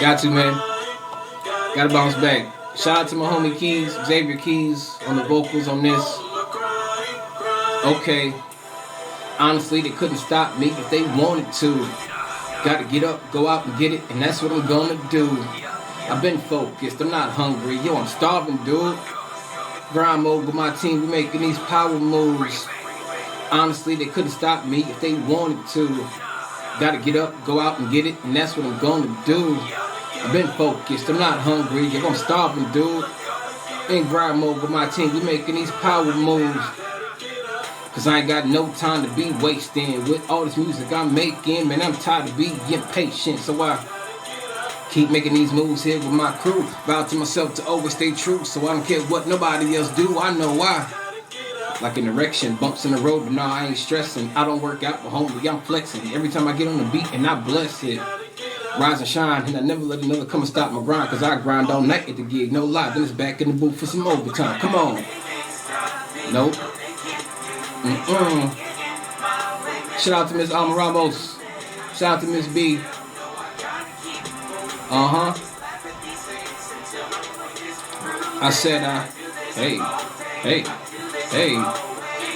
Got to, man. Gotta bounce back. Shout out to my homie Keys, Xavier Keys, on the vocals on this. Okay. Honestly, they couldn't stop me if they wanted to. Gotta get up, go out and get it, and that's what I'm gonna do. I've been focused, I'm not hungry. Yo, I'm starving, dude. Grind mode with my team, we making these power moves. Honestly, they couldn't stop me if they wanted to. Gotta get up, go out and get it, and that's what I'm gonna do. I've been focused, I'm not hungry. Yo, I'm starving, dude. In grind mode with my team, we making these power moves. Cause I ain't got no time to be wasting with all this music I'm making. Man, I'm tired of being impatient, so I keep making these moves here with my crew. Vow to myself to always stay true, so I don't care what nobody else do. I know why. Like an erection, bumps in the road, but nah, I ain't stressing. I don't work out, but homie, I'm flexing. Every time I get on the beat and I bless it. Rise and shine, and I never let another come and stop my grind. Cause I grind all night at the gig, no lie. Then it's back in the booth for some overtime. Come on. Nope. Shout out to Miss Alma Ramos. Shout out to Miss B. I said, hey.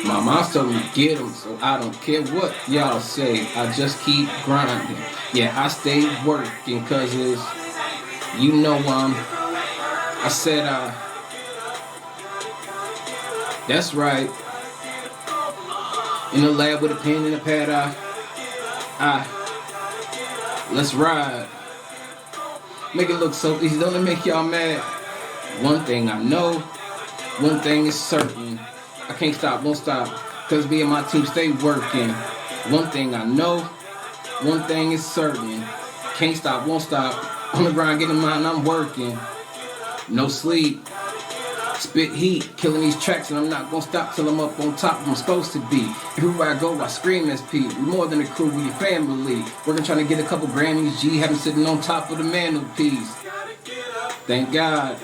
My mom told me to get them, so I don't care what y'all say. I just keep grinding. Yeah, I stay working, cause it's, you know, I said, that's right. In the lab with a pen and a pad, let's ride. Make it look so easy, don't it make y'all mad? One thing I know, one thing is certain. I can't stop, won't stop, cause me and my team stay working. One thing I know, one thing is certain. Can't stop, won't stop, on the grind, getting mine, I'm working. No sleep. Spit heat, killing these tracks, and I'm not gonna stop till I'm up on top where I'm supposed to be. Everywhere I go, I scream SP. We're more than a crew, we your family. Working trying to get a couple Grammys, G, have them sitting on top of the mantelpiece. Thank God.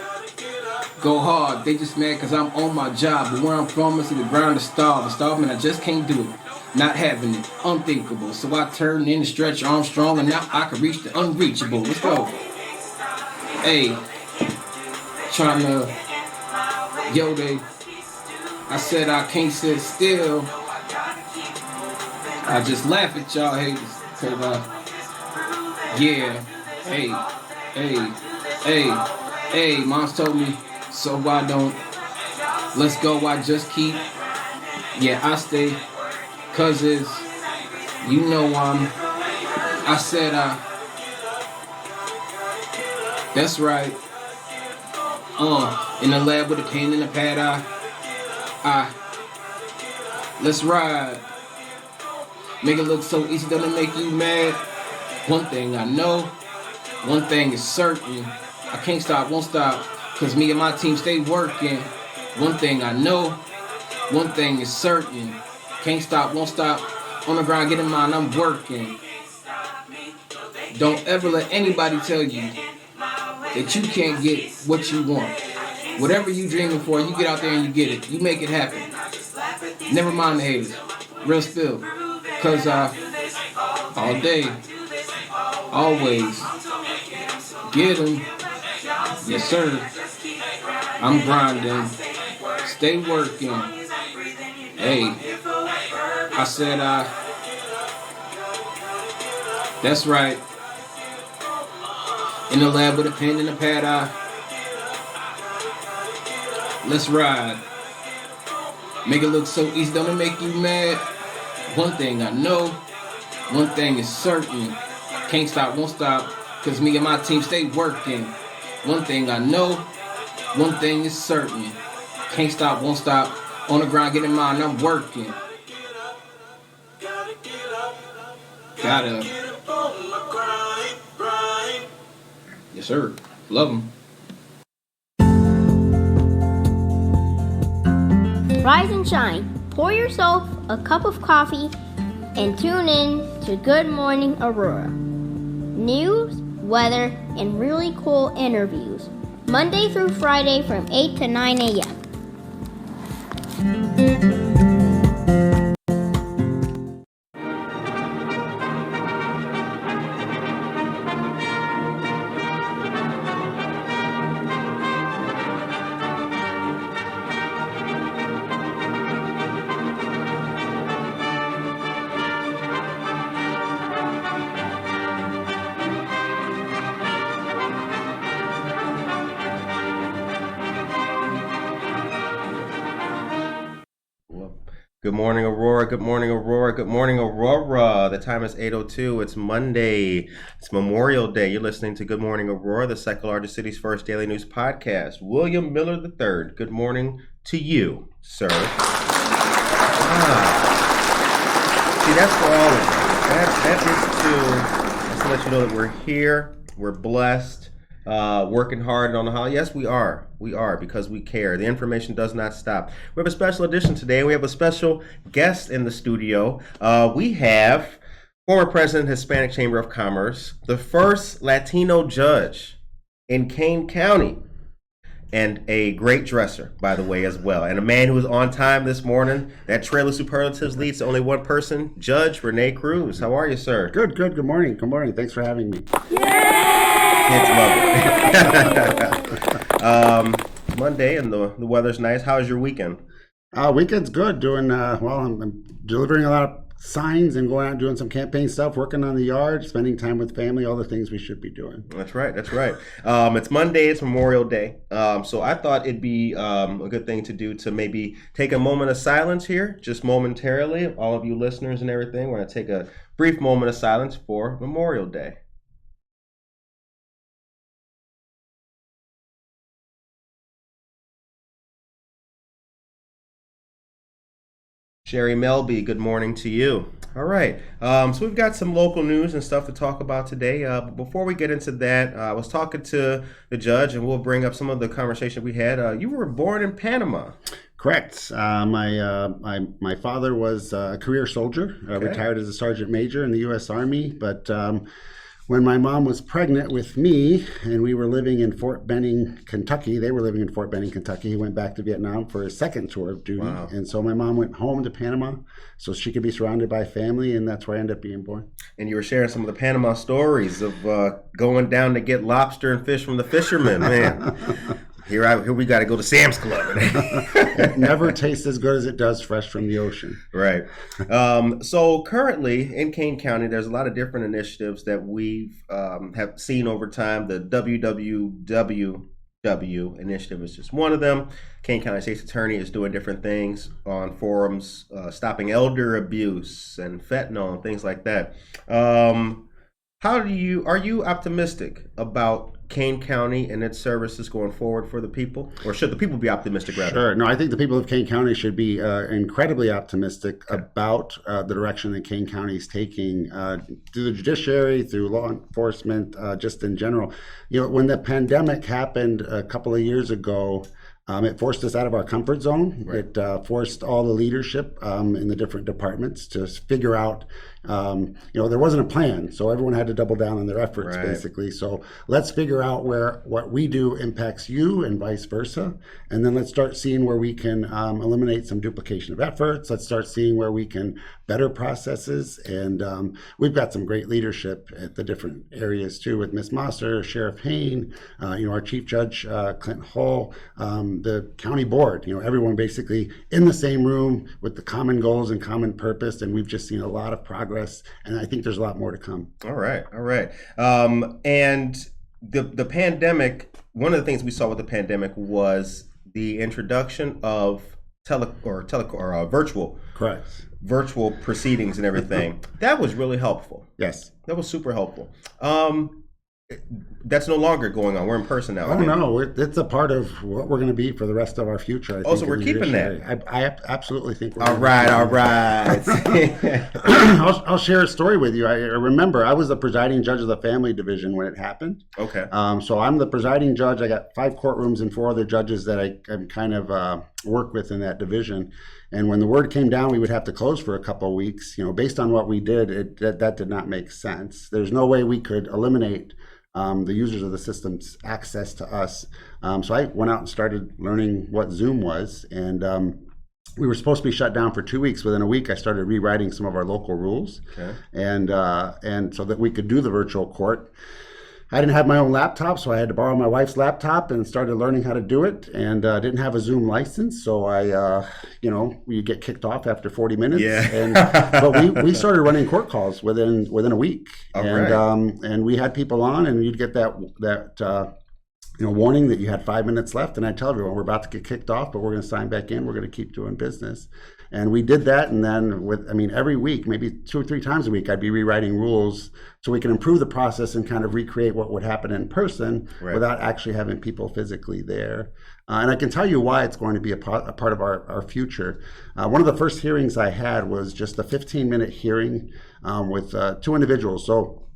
Go hard, they just mad cause I'm on my job. But where I'm from is to the ground to starve. Starving, I just can't do it. Not having it, unthinkable. So I turn in and stretch Armstrong, and now I can reach the unreachable. Let's go. Hey, trying to. Yo, I said I can't sit still. I just laugh at y'all haters. Cause, yeah. Hey, mom's told me, so why don't, let's go, I just keep, yeah, I stay, cause it's, you know, I said, that's right. In the lab with a pen and a pad, let's ride. Make it look so easy, doesn't it make you mad? One thing I know, one thing is certain. I can't stop, won't stop, cause me and my team stay working. One thing I know, one thing is certain. Can't stop, won't stop, on the grind, getting mine, I'm working. Don't ever let anybody tell you that you can't get what you want. Whatever you dreaming for, you get out there and you get it. You make it happen. Never mind the haters. Real spill. Cause all day, always, get 'em. Yes sir. I'm grinding. Stay working. Hey, I said that's right. In the lab with a pen and a pad, let's ride. Make it look so easy, don't it make you mad? One thing I know, one thing is certain. Can't stop, won't stop, cause me and my team stay working. One thing I know, one thing is certain. Can't stop, won't stop, on the grind, getting mine, I'm working. Gotta. Yes, sir. Love them. Rise and shine. Pour yourself a cup of coffee and tune in to Good Morning Aurora. News, weather, and really cool interviews. Monday through Friday from 8 to 9 a.m. Good morning, Aurora. Good morning, Aurora. Good morning, Aurora. The time is 8:02. It's Monday. It's Memorial Day. You're listening to Good Morning, Aurora, the second largest city's first daily news podcast. William Miller III. Good morning to you, sir. See, that's for all of us. That's to let you know that we're here. We're blessed. Working hard on the holiday. Yes, we are. We are, because we care. The information does not stop. We have a special edition today. We have a special guest in the studio. We have former president, Hispanic Chamber of Commerce, the first Latino judge in Kane County, and a great dresser, by the way, as well. And a man who was on time this morning. That trail of superlatives leads to only one person, Judge Rene Cruz. How are you, sir? Good. Good morning. Good morning. Thanks for having me. Kids love it. Monday, and the weather's nice. How's your weekend? Weekend's good. Doing I'm delivering a lot of signs and going out and doing some campaign stuff, working on the yard, spending time with family, all the things we should be doing. That's right. It's Monday. It's Memorial Day. So I thought it'd be a good thing to do to maybe take a moment of silence here, just momentarily. All of you listeners and everything, we're going to take a brief moment of silence for Memorial Day. Sherry Melby, good morning to you. All right, so we've got some local news and stuff to talk about today. But before we get into that, I was talking to the judge, and we'll bring up some of the conversation we had. You were born in Panama. Correct. My father was a career soldier, retired as a sergeant major in the U.S. Army, but when my mom was pregnant with me and we were living in Fort Benning, Kentucky, they were living in Fort Benning, Kentucky. He went back to Vietnam for his second tour of duty. Wow. And so my mom went home to Panama so she could be surrounded by family, and that's where I ended up being born. And you were sharing some of the Panama stories of going down to get lobster and fish from the fishermen, man. Here we got to go to Sam's Club. It never tastes as good as it does fresh from the ocean. Right. So currently in Kane County, there's a lot of different initiatives that we've have seen over time. The WWW initiative is just one of them. Kane County State's Attorney is doing different things on forums, stopping elder abuse and fentanyl and things like that. Are you optimistic about Kane County and its services going forward for the people? Or should the people be optimistic rather? Sure. No, I think the people of Kane County should be incredibly optimistic about the direction that Kane County is taking through the judiciary, through law enforcement, just in general. You know, when the pandemic happened a couple of years ago, it forced us out of our comfort zone. Right. It forced all the leadership in the different departments to figure out, there wasn't a plan. So everyone had to double down on their efforts, right, basically. So let's figure out where what we do impacts you and vice versa. And then let's start seeing where we can eliminate some duplication of efforts. Let's start seeing where we can better processes. And we've got some great leadership at the different areas too, with Ms. Mosser, Sheriff Hain, our Chief Judge, Clinton Hull, the county board, everyone basically in the same room with the common goals and common purpose. And we've just seen a lot of progress, and I think there's a lot more to come. All right. And the pandemic, one of the things we saw with the pandemic was the introduction of virtual. Correct. Virtual proceedings and everything. That was really helpful. Yes. That was super helpful. That's no longer going on. We're in person now. No, it's a part of what we're going to be for the rest of our future. I think, so we're keeping that. I absolutely think we're all right. I'll share a story with you. I remember I was the presiding judge of the family division when it happened. Okay. So I'm the presiding judge. I got 5 courtrooms and 4 other judges that I kind of work with in that division. And when the word came down, we would have to close for a couple of weeks. Based on what we did, that did not make sense. There's no way we could eliminate the users of the system's access to us. So I went out and started learning what Zoom was. And we were supposed to be shut down for 2 weeks. Within a week, I started rewriting some of our local rules. Okay. And so that we could do the virtual court. I didn't have my own laptop, so I had to borrow my wife's laptop and started learning how to do it. And didn't have a Zoom license, so I, you get kicked off after 40 minutes. Yeah. But we started running court calls within a week, and we had people on, and you'd get that warning that you had 5 minutes left, and I tell everyone we're about to get kicked off, but we're going to sign back in. We're going to keep doing business. And we did that, and then every week, maybe 2 or 3 times a week, I'd be rewriting rules so we can improve the process and kind of recreate what would happen in person without actually having people physically there. And I can tell you why it's going to be a part of our future. One of the first hearings I had was just a 15-minute hearing with 2 individuals. So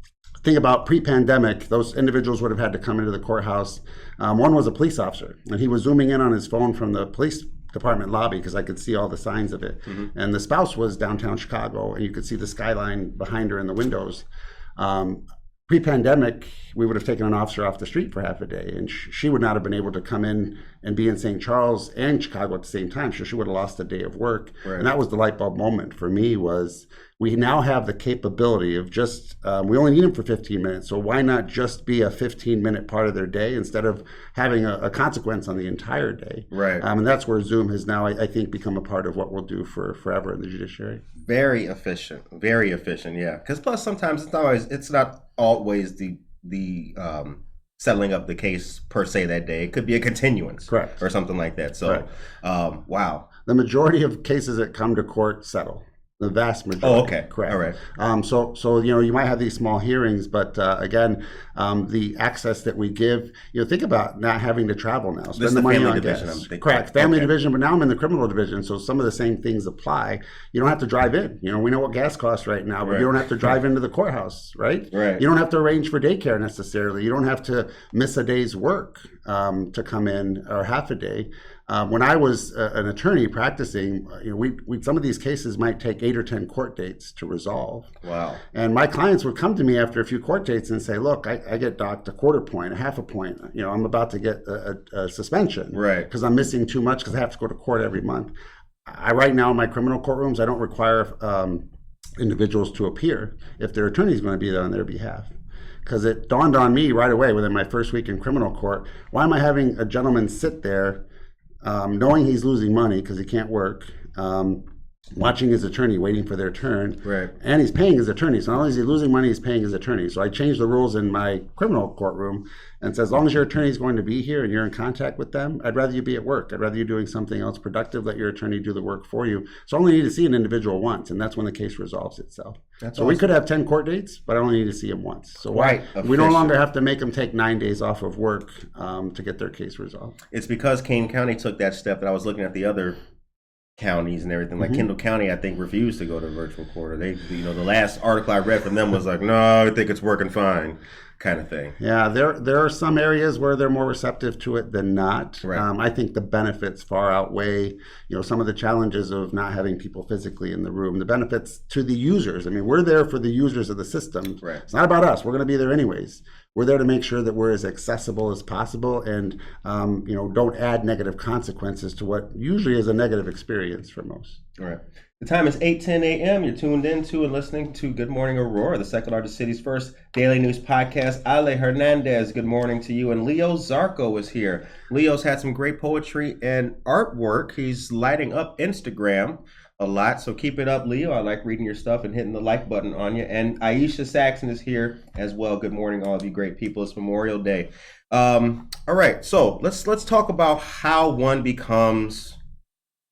think about pre-pandemic, those individuals would have had to come into the courthouse. One was a police officer, and he was zooming in on his phone from the police department lobby because I could see all the signs of it. And the spouse was downtown Chicago, and you could see the skyline behind her in the windows. Pre-pandemic, we would have taken an officer off the street for half a day, and she would not have been able to come in and be in St. Charles and Chicago at the same time. So she would have lost a day of work. And that was the light bulb moment for me, was we now have the capability of just, we only need them for 15 minutes. So why not just be a 15-minute part of their day instead of having a consequence on the entire day? And that's where Zoom has now, I think, become a part of what we'll do for forever in the judiciary. Very efficient, yeah. Because plus sometimes it's not always the settling up the case per se that day. It could be a continuance, or something like that. So, wow. The majority of cases that come to court settle. The vast majority. Oh, okay. Correct. All right. So you might have these small hearings, but again, the access that we give, think about not having to travel now. Spend the money on gas. Correct. Family division, but now I'm in the criminal division, so some of the same things apply. You don't have to drive in. We know what gas costs right now, but you don't have to drive into the courthouse, right? You don't have to arrange for daycare necessarily. You don't have to miss a day's work to come in, or half a day. When I was an attorney practicing, some of these cases might take 8 or 10 court dates to resolve. Wow. And my clients would come to me after a few court dates and say, look, I get docked a quarter point, a half a point. I'm about to get a suspension because I'm missing too much because I have to go to court every month. Right now in my criminal courtrooms, I don't require individuals to appear if their attorney is going to be there on their behalf. Because it dawned on me right away within my first week in criminal court, why am I having a gentleman sit there knowing he's losing money because he can't work, watching his attorney waiting for their turn, and he's paying his attorney. So not only is he losing money, he's paying his attorney. So I changed the rules in my criminal courtroom and says, as long as your attorney is going to be here and you're in contact with them, I'd rather you be at work. I'd rather you doing something else productive. Let your attorney do the work for you. So I only need to see an individual once, and that's when the case resolves itself. That's awesome. We could have 10 court dates, but I only need to see them once. So we no longer have to make them take 9 days off of work to get their case resolved. It's because Kane County took that step that I was looking at the other counties and everything. Like Kendall County, I think, refused to go to virtual court. Or they, the last article I read from them was like, no, I think it's working fine, kind of thing. Yeah, there are some areas where they're more receptive to it than not. I think the benefits far outweigh, some of the challenges of not having people physically in the room. The benefits to the users. I mean, we're there for the users of the system. It's not about us. We're going to be there anyways. We're there to make sure that we're as accessible as possible and, don't add negative consequences to what usually is a negative experience for most. All right. The time is 8:10 a.m. You're tuned into and listening to Good Morning Aurora, the second largest city's first daily news podcast. Ale Hernandez, good morning to you. And Leo Zarco is here. Leo's had some great poetry and artwork. He's lighting up Instagram a lot, so keep it up, Leo. I like reading your stuff and hitting the like button on you. And Aisha Saxon is here as well. Good morning, all of you great people. It's Memorial Day. All right, so let's talk about how one becomes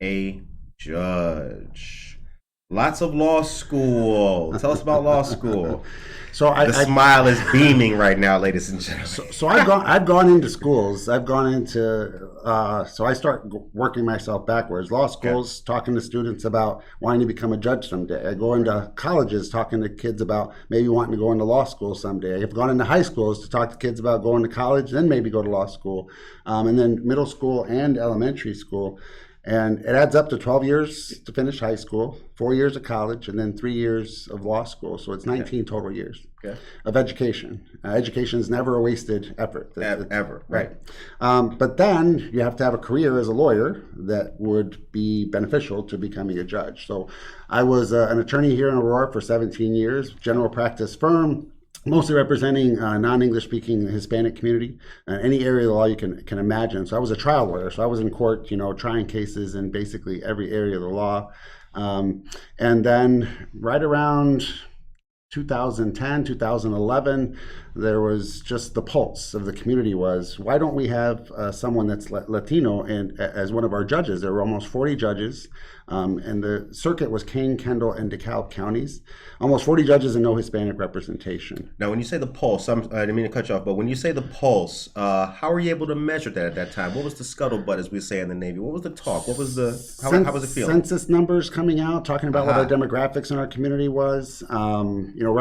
a judge. Lots of law school. Tell us about law school. So the smile is beaming right now, ladies and gentlemen. So I've gone into schools. I've gone into so I start working myself backwards. Law schools, talking to students about wanting to become a judge someday. I go into colleges, talking to kids about maybe wanting to go into law school someday. I've gone into high schools to talk to kids about going to college, then maybe go to law school, and then middle school and elementary school. And it adds up to 12 years to finish high school, 4 years of college, and then 3 years of law school. So it's 19 total years of education. Education is never a wasted effort. Ever. Right. But then you have to have a career as a lawyer that would be beneficial to becoming a judge. So I was an attorney here in Aurora for 17 years, general practice firm, mostly representing non-English speaking Hispanic community, any area of the law you can imagine. So I was a trial lawyer. So I was in court, trying cases in basically every area of the law. And then right around 2010, 2011, there was just the pulse of the community was, why don't we have someone that's Latino and as one of our judges? There were almost 40 judges, and the circuit was Kane, Kendall, and DeKalb counties. Almost 40 judges and no Hispanic representation. Now, when you say the pulse, I didn't mean to cut you off, but when you say the pulse, how were you able to measure that at that time? What was the scuttlebutt, as we say in the Navy? What was the talk? What was the, how was it feeling? Census numbers coming out, talking about what our demographics in our community was.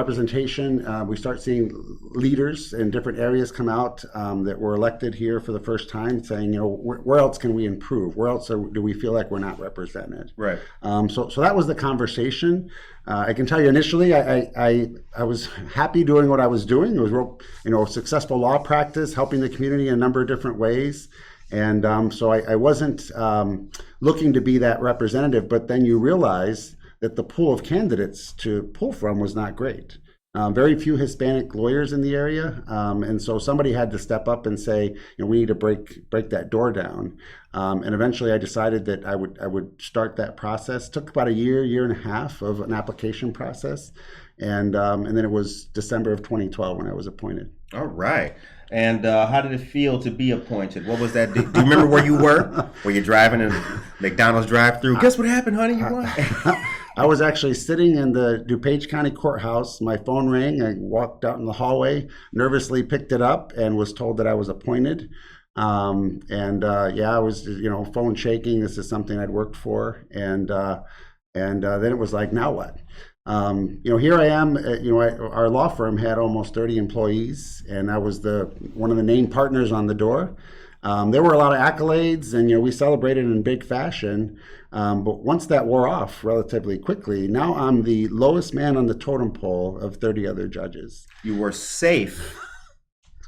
Representation. We start seeing leaders in different areas come out that were elected here for the first time, saying, where else can we improve? Where else do we feel like we're not represented? Right. So that was the conversation. I can tell you initially, I was happy doing what I was doing. It was real, successful law practice, helping the community in a number of different ways. And so I wasn't looking to be that representative, but then you realize that the pool of candidates to pull from was not great. Very few Hispanic lawyers in the area, and so somebody had to step up and say, we need to break that door down. And eventually, I decided that I would start that process. It took about a year and a half of an application process, and then it was December of 2012 when I was appointed. All right. And how did it feel to be appointed? What was that? Do you remember where you were? Were you driving in McDonald's drive-thru? Guess what happened, honey? You won. I was actually sitting in the DuPage County Courthouse. My phone rang. I walked out in the hallway, nervously picked it up, and was told that I was appointed. I was, phone shaking. This is something I'd worked for, and then it was like, now what? Here I am. Our law firm had almost 30 employees, and I was one of the named partners on the door. There were a lot of accolades, and we celebrated in big fashion. But once that wore off relatively quickly, now I'm the lowest man on the totem pole of 30 other judges. You were safe,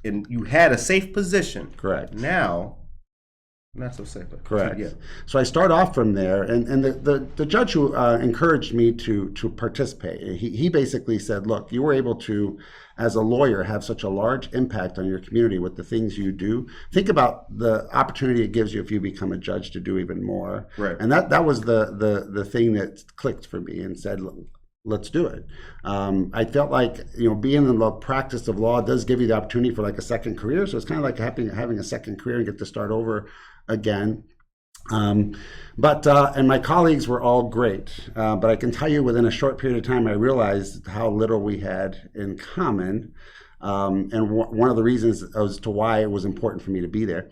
and you had a safe position. Correct. Now, not so safe. Correct. Yeah. So I start off from there, and the judge who encouraged me to participate, he basically said, look, you were able to, as a lawyer, have such a large impact on your community with the things you do. Think about the opportunity it gives you if you become a judge to do even more. Right. And that was the thing that clicked for me and said, let's do it. I felt like, being in the practice of law does give you the opportunity for like a second career. So it's kind of like having a second career and get to start over again. And my colleagues were all great. But I can tell you within a short period of time, I realized how little we had in common. And one of the reasons as to why it was important for me to be there.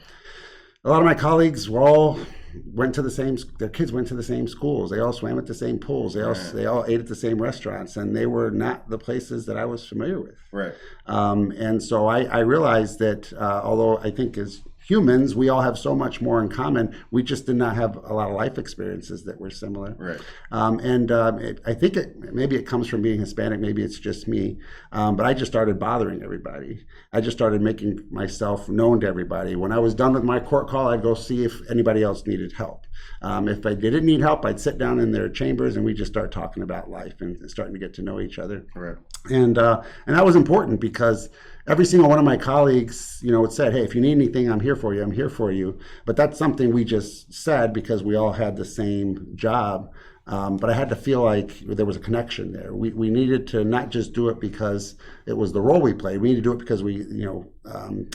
A lot of my colleagues their kids went to the same schools. They all swam at the same pools. They all ate at the same restaurants, and they were not the places that I was familiar with. Right. And so I realized that although I think as humans, we all have so much more in common. We just did not have a lot of life experiences that were similar. Right. I think maybe it comes from being Hispanic. Maybe it's just me. But I just started bothering everybody. I just started making myself known to everybody. When I was done with my court call, I'd go see if anybody else needed help. If they didn't need help, I'd sit down in their chambers and we just start talking about life and starting to get to know each other. Right. And that was important because every single one of my colleagues, would say, hey, if you need anything, I'm here for you. I'm here for you. But that's something we just said because we all had the same job. But I had to feel like there was a connection there. We needed to not just do it because it was the role we played. We needed to do it because we,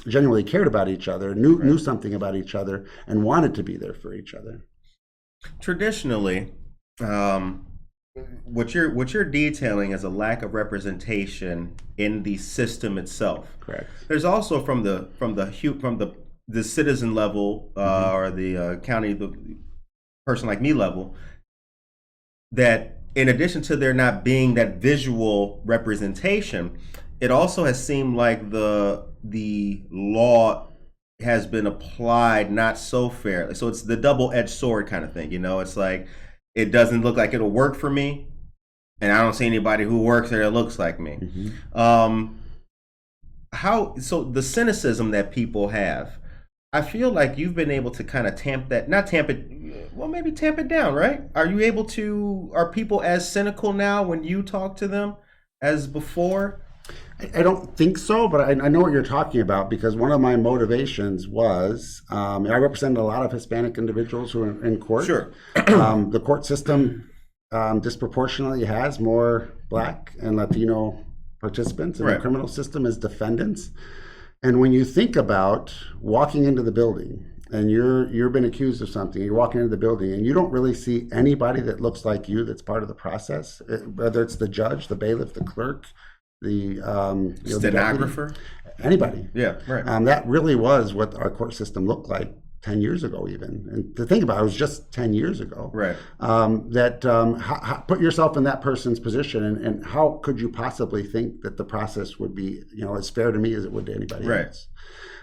genuinely cared about each other, knew something about each other, and wanted to be there for each other. Traditionally, what you're detailing is a lack of representation in the system itself. Correct. There's also from the citizen level or the county, the person like me level, that in addition to there not being that visual representation, it also has seemed like the law has been applied not so fairly. So it's the double-edged sword kind of thing. It's like it doesn't look like it'll work for me, and I don't see anybody who works there that looks like me. Mm-hmm. So the cynicism that people have, I feel like you've been able to kind of tamp it down, right? Are people as cynical now when you talk to them as before? I don't think so, but I know what you're talking about because one of my motivations was I represented a lot of Hispanic individuals who are in court. Sure. The court system disproportionately has more Black and Latino participants in Right. the criminal system as defendants. And when you think about walking into the building and you've been accused of something, you're walking into the building and you don't really see anybody that looks like you that's part of the process, whether it's the judge, the bailiff, the clerk, the Stenographer. Anybody. Yeah, right. That really was what our court system looked like 10 years ago even. And to think about it, was just 10 years ago. Right. Put yourself in that person's position and how could you possibly think that the process would be, as fair to me as it would to anybody Right.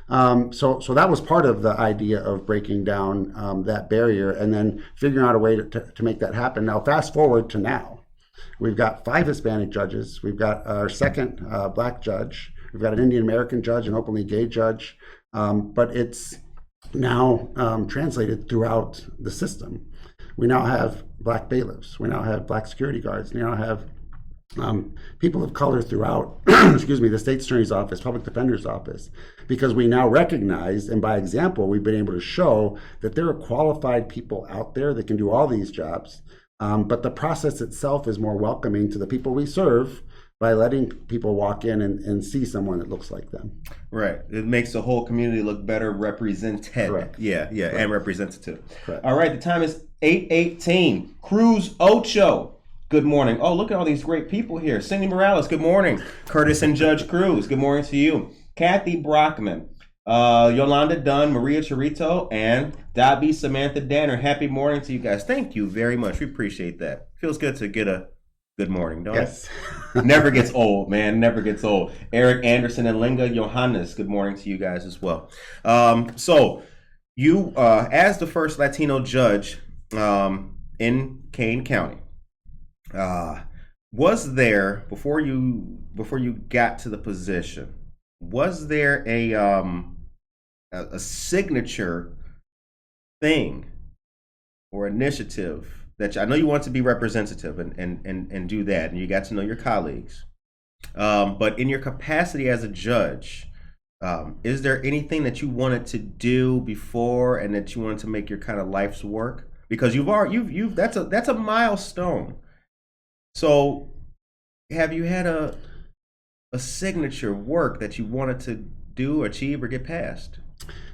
else? So that was part of the idea of breaking down that barrier and then figuring out a way to make that happen. Now, fast forward to now. We've got 5 Hispanic judges. We've got our second black judge. We've got an Indian American judge, an openly gay judge. But it's now translated throughout the system. We now have black bailiffs. We now have black security guards. We now have people of color throughout, the State's Attorney's Office, Public Defender's Office, because we now recognize, and by example, we've been able to show that there are qualified people out there that can do all these jobs. But the process itself is more welcoming to the people we serve by letting people walk in and see someone that looks like them. Right. It makes the whole community look better represented. Correct. Yeah, Correct. and representative. Correct. All right, the time is 8:18. Cruz Ocho. Good morning. Oh, look at all these great people here. Cindy Morales, good morning. Curtis and Judge Cruz, good morning to you. Kathy Brockman, Yolanda Dunn, Maria Chirito, and Dobby Samantha Danner. Happy morning to you guys. Thank you very much. We appreciate that. Feels good to get a good morning, don't Yes. it? Never gets old, man. Never gets old. Eric Anderson and Linga Johannes, good morning to you guys as well. So you, as the first Latino judge in Kane County, was there, before you got to the position, was there a signature thing or initiative that I know you want to be representative and do that, and you got to know your colleagues, but in your capacity as a judge, is there anything that you wanted to do before and that you wanted to make your kind of life's work? Because you've that's a milestone. So have you had a signature work that you wanted to do, achieve, or get past?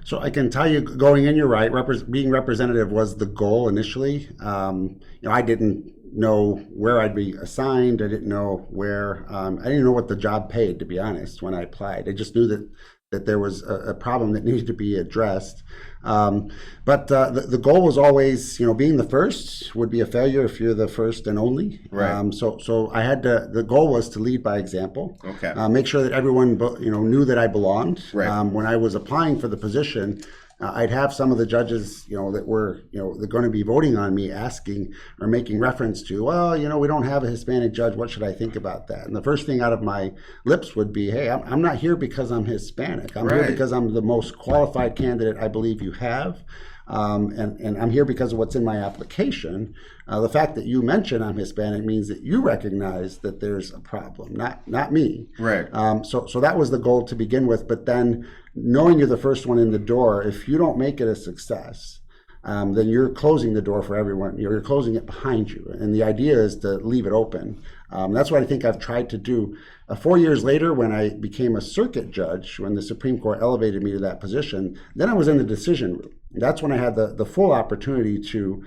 So I can tell you, going in, you're right. Being representative was the goal initially. I didn't know where I'd be assigned. I didn't know where. I didn't know what the job paid, to be honest, when I applied. I just knew that there was a problem that needed to be addressed. But the goal was always, being the first would be a failure if you're the first and only. Right. So I had to. The goal was to lead by example. Okay. Make sure that everyone knew that I belonged. Right. When I was applying for the position, I'd have some of the judges, that were, they're going to be voting on me, asking or making reference to, well, we don't have a Hispanic judge. What should I think about that? And the first thing out of my lips would be, hey, I'm not here because I'm Hispanic. I'm here Right. because I'm the most qualified candidate I believe you have. And I'm here because of what's in my application. The fact that you mention I'm Hispanic means that you recognize that there's a problem, not me. Right. So that was the goal to begin with. But then, knowing you're the first one in the door, if you don't make it a success, then you're closing the door for everyone. You're closing it behind you. And the idea is to leave it open. That's what I think I've tried to do. 4 years later, when I became a circuit judge, when the Supreme Court elevated me to that position, then I was in the decision room. That's when I had the full opportunity to,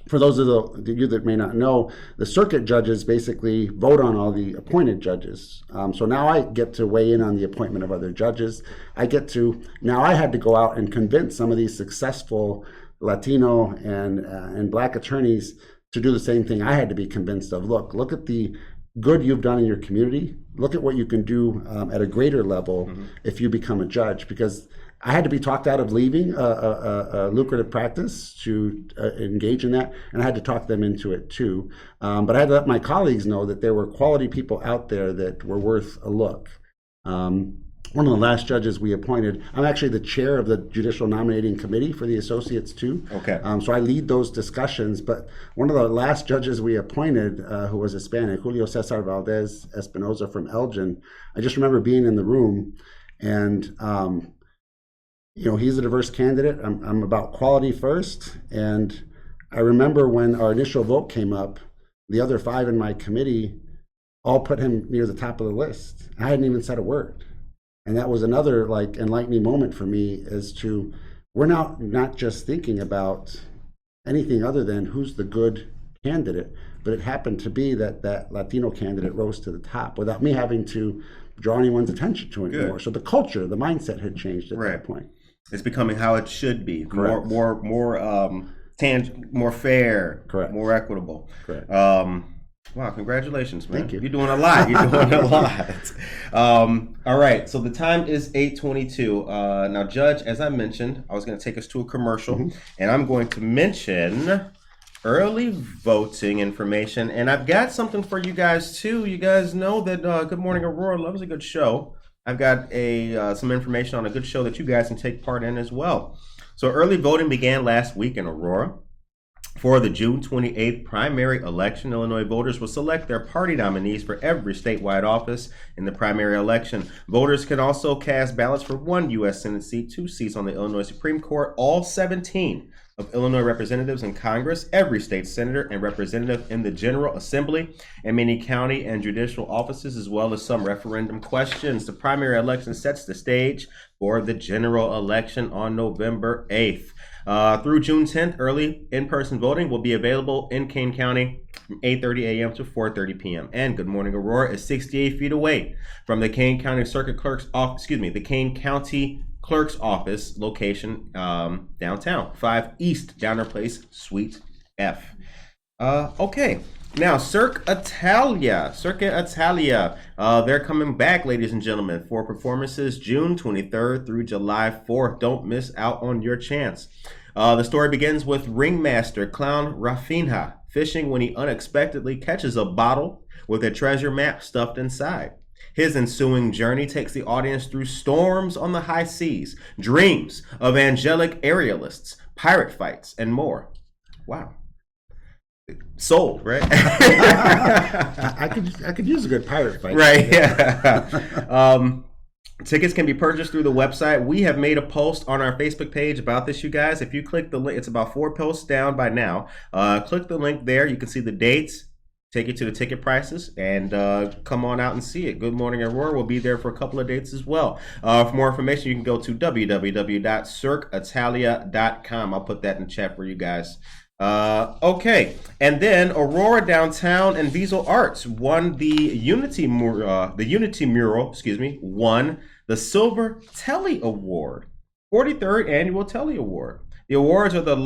for those of you that may not know, the circuit judges basically vote on all the appointed judges. So now I get to weigh in on the appointment of other judges. Now I had to go out and convince some of these successful Latino and Black attorneys to do the same thing I had to be convinced of. Look at the good you've done in your community. Look at what you can do at a greater level if you become a judge, because I had to be talked out of leaving a lucrative practice to engage in that, and I had to talk them into it too. But I had to let my colleagues know that there were quality people out there that were worth a look. One of the last judges we appointed, I'm actually the chair of the Judicial Nominating Committee for the Associates too. Okay. So I lead those discussions, but one of the last judges we appointed who was Hispanic, Julio Cesar Valdez Espinoza from Elgin, I just remember being in the room and he's a diverse candidate. I'm about quality first. And I remember when our initial vote came up, the other 5 in my committee all put him near the top of the list. I hadn't even said a word. And that was another like enlightening moment for me as to, we're now not just thinking about anything other than who's the good candidate, but it happened to be that Latino candidate rose to the top without me having to draw anyone's attention to it anymore. So the culture, the mindset had changed at that point. It's becoming how it should be. Correct. More fair. Correct. More equitable. Correct. Wow, congratulations, man. Thank you. You're doing a lot. All right, so the time is 8:22. Now, Judge, as I mentioned, I was going to take us to a commercial, and I'm going to mention early voting information, and I've got something for you guys, too. You guys know that Good Morning Aurora loves a good show. I've got some information on a good show that you guys can take part in as well. So early voting began last week in Aurora. For the June 28th primary election, Illinois voters will select their party nominees for every statewide office in the primary election. Voters can also cast ballots for 1 U.S. Senate seat, 2 seats on the Illinois Supreme Court, all 17 of Illinois representatives in Congress, every state senator and representative in the General Assembly, and many county and judicial offices, as well as some referendum questions. The primary election sets the stage for the general election on November 8th. Through June 10th, early in-person voting will be available in Kane County from 8:30 a.m. to 4:30 p.m. And Good Morning Aurora is 68 feet away from the Kane County the Kane County Clerk's Office location downtown, 5 East Downer Place, Suite F. Okay. Now, Cirque Italia, they're coming back, ladies and gentlemen, for performances June 23rd through July 4th. Don't miss out on your chance. The story begins with ringmaster clown Rafinha fishing when he unexpectedly catches a bottle with a treasure map stuffed inside. His ensuing journey takes the audience through storms on the high seas, dreams of angelic aerialists, pirate fights, and more. Wow. Sold, right? I could use a good pirate fight. Right, yeah. Tickets can be purchased through the website. We have made a post on our Facebook page about this, you guys. If you click the link, it's about 4 posts down by now. Click the link there. You can see the dates, take you to the ticket prices, and come on out and see it. Good Morning Aurora will be there for a couple of dates as well. For more information, you can go to www.cirqueitalia.com. I'll put that in the chat for you guys. Okay, and then Aurora Downtown and Visual Arts won the Unity Mural, won the Silver Telly Award, 43rd Annual Telly Award. The awards are the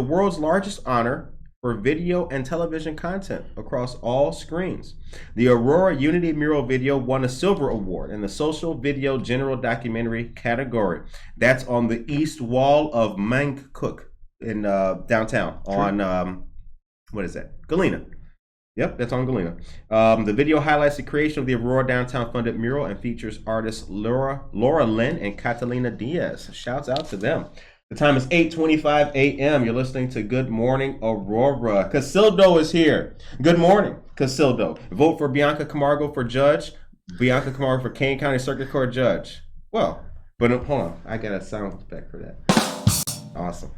world's largest honor for video and television content across all screens. The Aurora Unity Mural Video won a Silver Award in the Social Video General Documentary category. That's on the east wall of Mangcook in downtown on what is that? Galena. Yep, that's on Galena. The video highlights the creation of the Aurora Downtown funded mural and features artists Laura Lynn and Catalina Diaz. Shouts out to them. The time is 8:25 a.m. You're listening to Good Morning Aurora. Casildo is here. Good morning, Casildo. Vote for Bianca Camargo for judge. Bianca Camargo for Kane County Circuit Court judge. Well, but hold on. I got a sound effect for that. Awesome.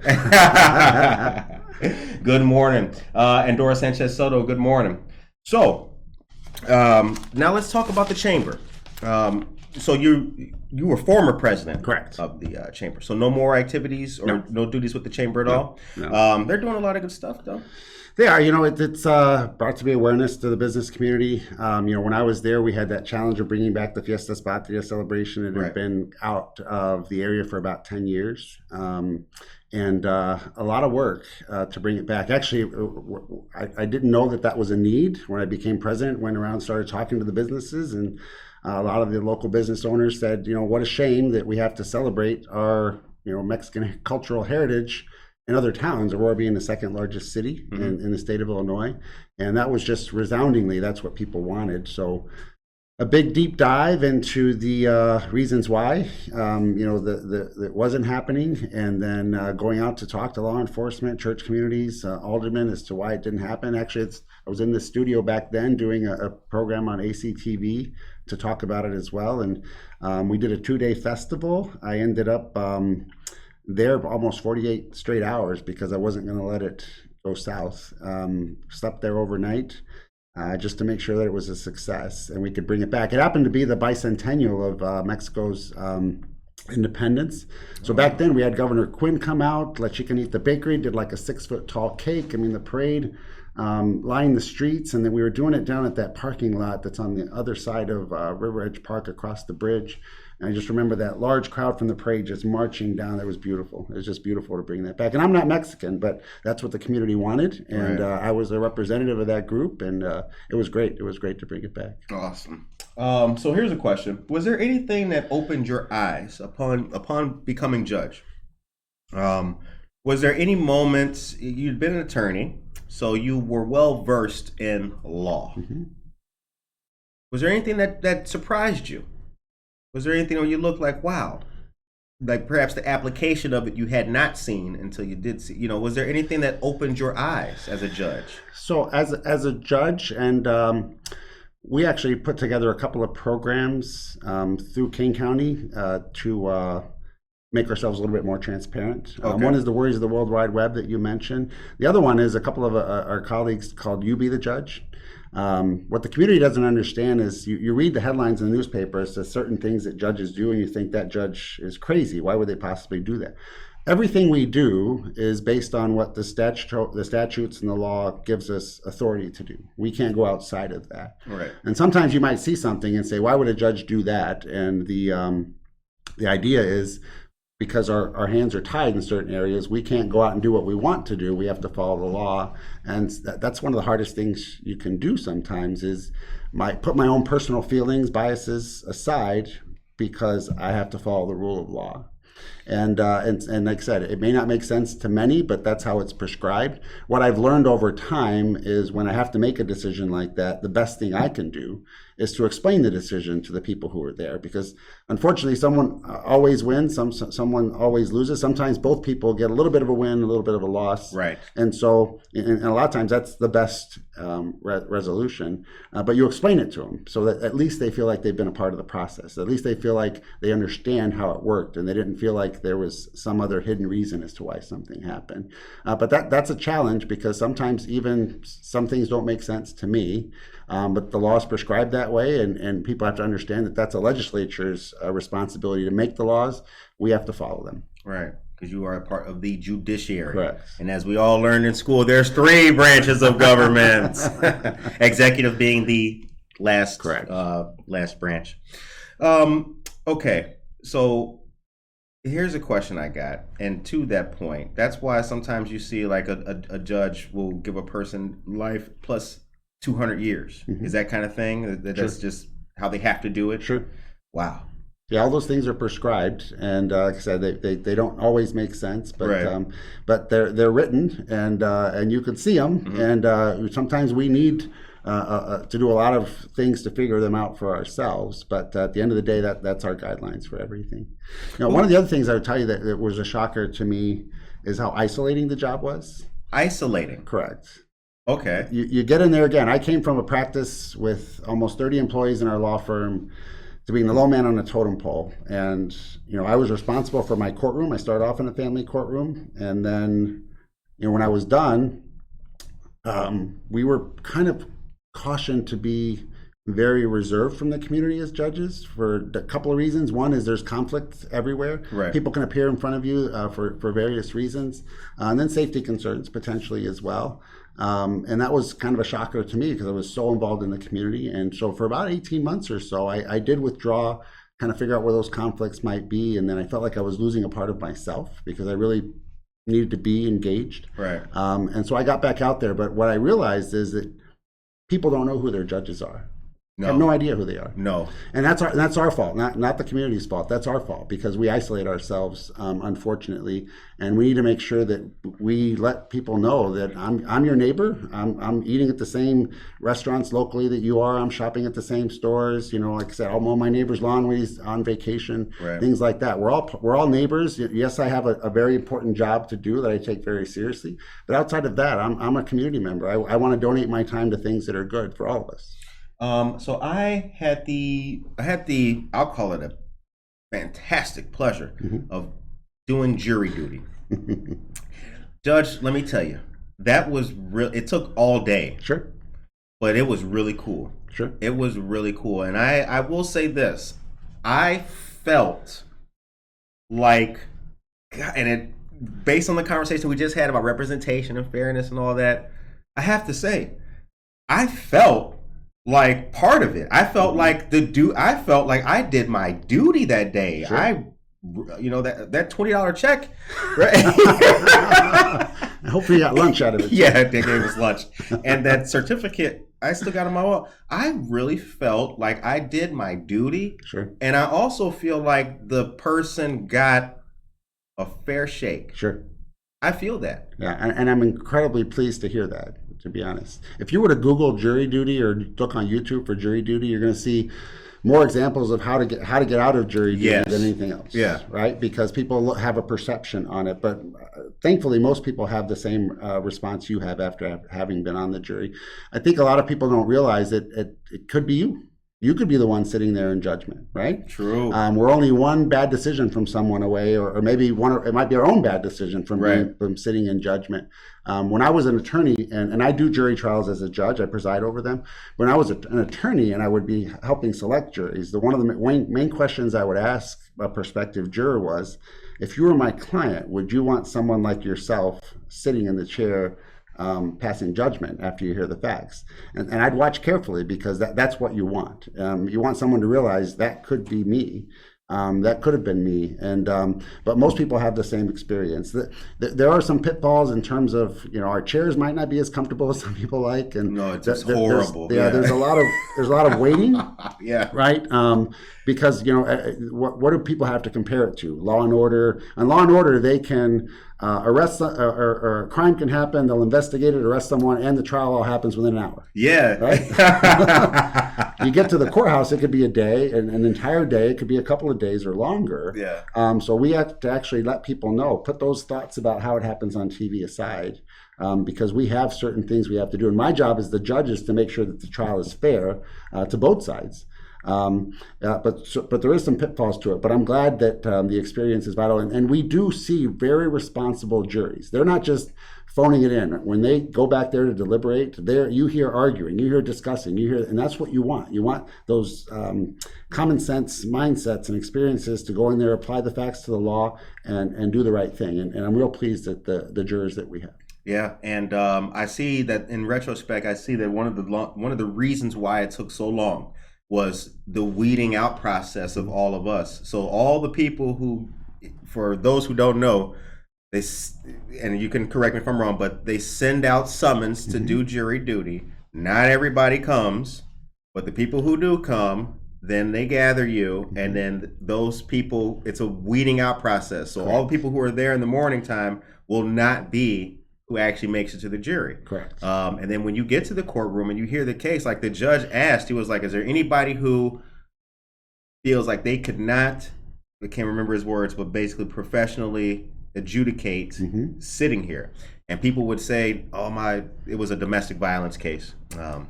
Good morning. And Dora Sanchez Soto, good morning. So, now let's talk about the chamber. So you were former president, correct, of the chamber. So no more activities or no duties with the chamber at all? No. They're doing a lot of good stuff, though. They are. It's brought to be awareness to the business community. When I was there, we had that challenge of bringing back the Fiestas Patria celebration. It had been out of the area for about 10 years. And a lot of work to bring it back. Actually, I didn't know that was a need when I became president. Went around and started talking to the businesses, and a lot of the local business owners said, what a shame that we have to celebrate our Mexican cultural heritage in other towns, Aurora being the second largest city in the state of Illinois. And that was just resoundingly, that's what people wanted. So a big deep dive into the reasons why, that wasn't happening, and then going out to talk to law enforcement, church communities, aldermen as to why it didn't happen. Actually, I was in the studio back then doing a program on ACTV to talk about it as well. And we did a 2-day festival. I ended up there almost 48 straight hours because I wasn't going to let it go south. Slept there overnight. just to make sure that it was a success and we could bring it back. It happened to be the bicentennial of Mexico's independence. So back then we had Governor Quinn come out, let you can eat the bakery, did like a 6-foot tall cake. I mean, the parade lined the streets, and then we were doing it down at that parking lot that's on the other side of River Edge Park across the bridge. And I just remember that large crowd from the parade just marching down. That was beautiful. It was just beautiful to bring that back. And I'm not Mexican, but that's what the community wanted. And I was a representative of that group, and it was great. It was great to bring it back. Awesome. So here's a question. Was there anything that opened your eyes upon becoming judge? Was there any moments, you'd been an attorney, so you were well versed in law. Mm-hmm. Was there anything that surprised you? Was there anything where you looked like, wow, like perhaps the application of it you had not seen until you did see, was there anything that opened your eyes as a judge? So as a judge, and we actually put together a couple of programs through Kane County to make ourselves a little bit more transparent. Okay. One is the Worries of the World Wide Web that you mentioned. The other one is a couple of our colleagues called You Be the Judge. What the community doesn't understand is you read the headlines in the newspaper as to certain things that judges do, and you think that judge is crazy. Why would they possibly do that? Everything we do is based on what the statutes and the law gives us authority to do. We can't go outside of that. Right. And sometimes you might see something and say, why would a judge do that? And the idea is, because our hands are tied in certain areas, we can't go out and do what we want to do. We have to follow the law. And that's one of the hardest things you can do sometimes is put my own personal feelings, biases aside, because I have to follow the rule of law. And like I said, it may not make sense to many, but that's how it's prescribed. What I've learned over time is when I have to make a decision like that, the best thing I can do is to explain the decision to the people who are there, because unfortunately someone always wins, someone always loses. Sometimes both people get a little bit of a win, a little bit of a loss. Right. And so, and a lot of times that's the best resolution, but you explain it to them so that at least they feel like they've been a part of the process. At least they feel like they understand how it worked and they didn't feel like there was some other hidden reason as to why something happened. But that's a challenge, because sometimes even some things don't make sense to me, but the law is prescribed that way, and people have to understand that that's a legislature's responsibility to make the laws. We have to follow them. Right, because you are a part of the judiciary. Correct. And as we all learned in school, there's 3 branches of government. Executive being the last, last branch. Okay, so here's a question I got, and to that point, that's why sometimes you see like a judge will give a person life plus 200 years. Mm-hmm. Is that kind of thing? That's just how they have to do it? Sure. Wow. Yeah, all those things are prescribed, and like I said, they don't always make sense, but but they're written, and you can see them, mm-hmm. And sometimes we need to do a lot of things to figure them out for ourselves. But at the end of the day, that's our guidelines for everything. Now, one of the other things I would tell you that was a shocker to me is how isolating the job was. Isolating. Correct. Okay. You get in there again. I came from a practice with almost 30 employees in our law firm to being the low man on the totem pole. And, I was responsible for my courtroom. I started off in a family courtroom. And then, when I was done, we were kind of cautioned to be very reserved from the community as judges for a couple of reasons. One is there's conflict everywhere. Right. People can appear in front of you for various reasons. And then safety concerns potentially as well. And that was kind of a shocker to me because I was so involved in the community. And so for about 18 months or so, I did withdraw, kind of figure out where those conflicts might be. And then I felt like I was losing a part of myself because I really needed to be engaged. Right. And so I got back out there. But what I realized is that people don't know who their judges are. No. Have no idea who they are. No. And that's our fault, not the community's fault. That's our fault because we isolate ourselves, unfortunately, and we need to make sure that we let people know that I'm your neighbor. I'm eating at the same restaurants locally that you are. I'm shopping at the same stores. Like I said, I'll mow my neighbor's lawn when he's on vacation. Right. Things like that. We're all neighbors. Yes, I have a very important job to do that I take very seriously. But outside of that, I'm a community member. I want to donate my time to things that are good for all of us. So I had the I'll call it a fantastic pleasure mm-hmm. of doing jury duty. Judge, let me tell you, that was real. It took all day. Sure. but it was really cool. Sure. It was really cool. And I will say this. I felt like, and it, based on the conversation we just had about representation and fairness and all that, I have to say, I felt like part of it. I felt like I felt like I did my duty that day. Sure. That $20 check, right? Hopefully you got lunch out of it. Yeah, they gave us lunch. And that certificate, I still got on my wall. I really felt like I did my duty. Sure. And I also feel like the person got a fair shake. Sure. I feel that. Yeah, and I'm incredibly pleased to hear that, to be honest. If you were to Google jury duty or look on YouTube for jury duty, you're going to see more examples of how to get out of jury duty than anything else. Yeah. Right? Because people have a perception on it. But thankfully, most people have the same response you have after having been on the jury. I think a lot of people don't realize that it could be you. You could be the one sitting there in judgment, right? True. We're only one bad decision from someone away, or maybe it might be our own bad decision from sitting in judgment. When I was an attorney, and I do jury trials as a judge, I preside over them. When I was an attorney and I would be helping select juries, one of the main questions I would ask a prospective juror was, if you were my client, would you want someone like yourself sitting in the chair passing judgment after you hear the facts? And I'd watch carefully, because that's what you want. You want someone to realize that could be me. That could have been me. But most people have the same experience. There are some pitfalls in terms of, our chairs might not be as comfortable as some people like. And no, it's just horrible. There's a lot of waiting. Yeah. Right. Because, what do people have to compare it to? Law and Order. On Law and Order, they can arrest, or a crime can happen, they'll investigate it, arrest someone, and the trial all happens within an hour. Yeah. Right? You get to the courthouse, it could be a day, an entire day, it could be a couple of days or longer. Yeah. So we have to actually let people know, put those thoughts about how it happens on TV aside, because we have certain things we have to do. And my job as the judge is to make sure that the trial is fair to both sides. But there is some pitfalls to it. But I'm glad that the experience is vital, and we do see very responsible juries. They're not just phoning it in. When they go back there to deliberate, you hear arguing, you hear discussing, and that's what you want. You want those common sense mindsets and experiences to go in there, apply the facts to the law, and do the right thing. And I'm real pleased at the jurors that we have. Yeah, and I see that in retrospect, I see that one of the reasons why it took so long was the weeding out process of all of us. So all the people who, for those who don't know, and you can correct me if I'm wrong, but they send out summons to do jury duty. Not everybody comes, but the people who do come, then they gather you, and then those people, it's a weeding out process. So all the people who are there in the morning time will not be who actually makes it to the jury. Correct. And then when you get to the courtroom and you hear the case, like the judge asked, he was like, is there anybody who feels like they could not, I can't remember his words, but basically professionally adjudicate sitting here? And people would say, it was a domestic violence case. The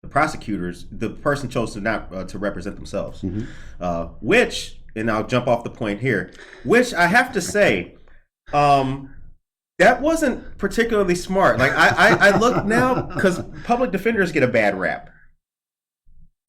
person chose to not to represent themselves, which, and I'll jump off the point here, which I have to say, that wasn't particularly smart. Like I look now, because public defenders get a bad rap,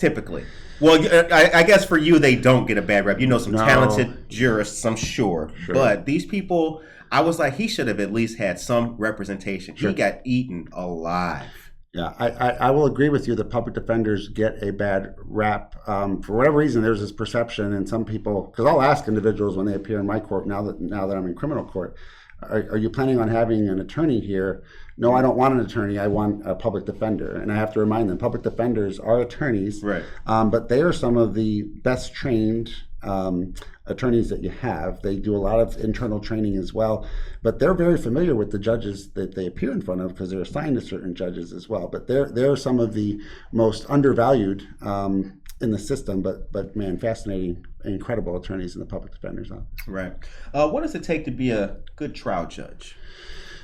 typically. Well, I guess for you, they don't get a bad rap. Some talented jurists, I'm sure. But these people, I was like, he should have at least had some representation. He got eaten alive. Yeah, I will agree with you that public defenders get a bad rap. For whatever reason, there's this perception, and some people, because I'll ask individuals when they appear in my court, now that I'm in criminal court, are you planning on having an attorney here? No, I don't want an attorney. I want a public defender. And I have to remind them, public defenders are attorneys, right? But they are some of the best trained attorneys that you have. They do a lot of internal training as well, but they're very familiar with the judges that they appear in front of, because they're assigned to certain judges as well. But they're some of the most undervalued in the system, but man, fascinating, incredible attorneys in the public defender's office. Right. What does it take to be a good trial judge?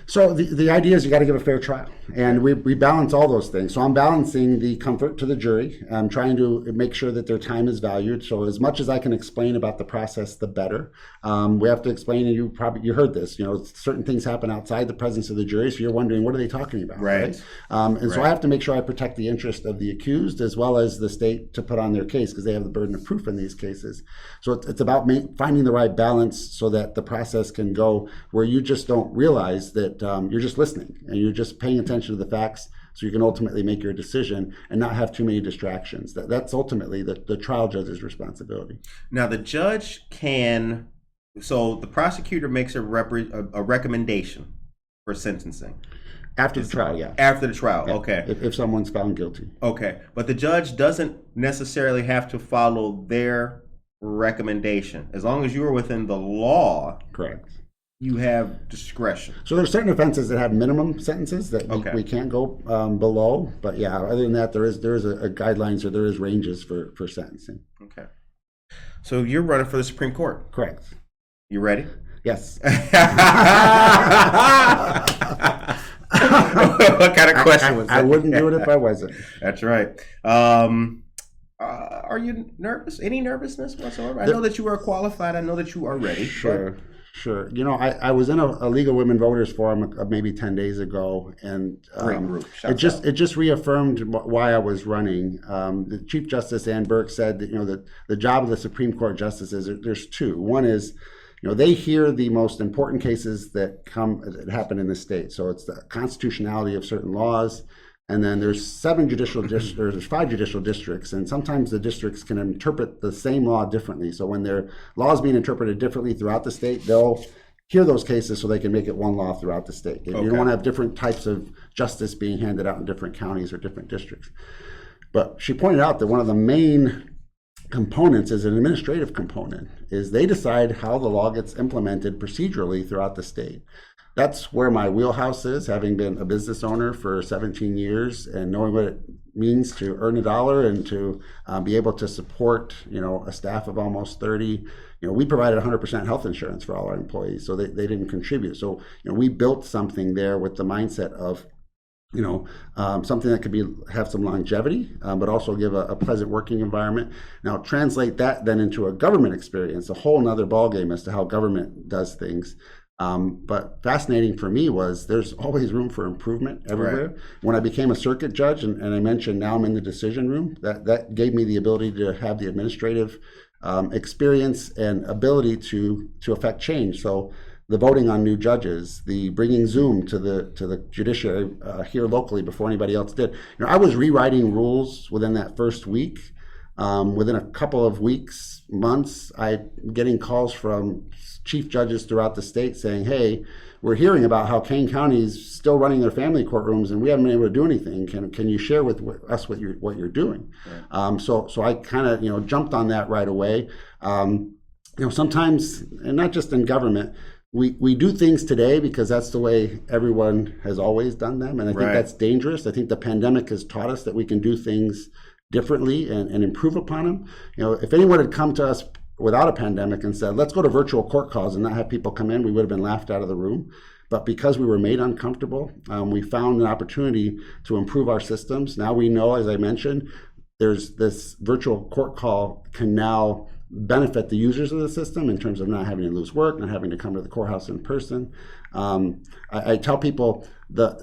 So the idea is you got to give a fair trial, and we balance all those things. So I'm balancing the comfort to the jury. I'm trying to make sure that their time is valued. So as much as I can explain about the process, the better. We have to explain, and you heard this. Certain things happen outside the presence of the jury, so you're wondering, what are they talking about? Right. So I have to make sure I protect the interest of the accused as well as the state to put on their case, because they have the burden of proof in these cases. So it's about finding the right balance so that the process can go where you just don't realize that you're just listening and you're just paying attention to the facts, so you can ultimately make your decision and not have too many distractions. That's ultimately the trial judge's responsibility. Now the judge so the prosecutor makes a recommendation for sentencing. After the trial, yeah. After the trial, Yeah. okay. If someone's found guilty. Okay, but the judge doesn't necessarily have to follow their recommendation. As long as you are within the law, Correct. you have discretion. So there's certain offenses that have minimum sentences that we can't go below. But yeah, other than that, there is a guidelines, or there is ranges for sentencing. Okay. So you're running for the Supreme Court. Correct. You ready? Yes. What kind of question was that? I wouldn't do it if I wasn't. That's right. Are you nervous? Any nervousness whatsoever? I know that you are qualified. I know that you are ready. Sure. I was in a League of Women Voters Forum maybe 10 days ago, and Great group. it just reaffirmed why I was running. The Chief Justice Ann Burke said that the job of the Supreme Court justices, there's two. One is they hear the most important cases that happen in the state. So it's the constitutionality of certain laws. And then there's 5 judicial districts, and sometimes the districts can interpret the same law differently. So when their law is being interpreted differently throughout the state, they'll hear those cases so they can make it one law throughout the state. You don't want to have different types of justice being handed out in different counties or different districts. But she pointed out that one of the main components is an administrative component, is they decide how the law gets implemented procedurally throughout the state. That's where my wheelhouse is, having been a business owner for 17 years and knowing what it means to earn a dollar and to be able to support, a staff of almost 30. We provided 100% health insurance for all our employees, so they didn't contribute. So, we built something there with the mindset of, something that could have some longevity, but also give a pleasant working environment. Now, translate that then into a government experience, a whole nother ballgame as to how government does things. But fascinating for me was there's always room for improvement everywhere. Right. When I became a circuit judge, and I mentioned now I'm in the decision room, that gave me the ability to have the administrative experience and ability to affect change. So the voting on new judges, the bringing Zoom to the judiciary here locally before anybody else did. I was rewriting rules within that first week. Within a couple of weeks, months, I'm getting calls from chief judges throughout the state saying, hey, we're hearing about how Kane County is still running their family courtrooms and we haven't been able to do anything. Can you share with us what you're doing? Right. So I kind of jumped on that right away. Sometimes, and not just in government, we do things today because that's the way everyone has always done them, and I think that's dangerous. I think the pandemic has taught us that we can do things differently and improve upon them. If anyone had come to us without a pandemic and said, let's go to virtual court calls and not have people come in, we would have been laughed out of the room. But because we were made uncomfortable, we found an opportunity to improve our systems. Now we know, as I mentioned, there's this virtual court call can now benefit the users of the system in terms of not having to lose work, not having to come to the courthouse in person. I tell people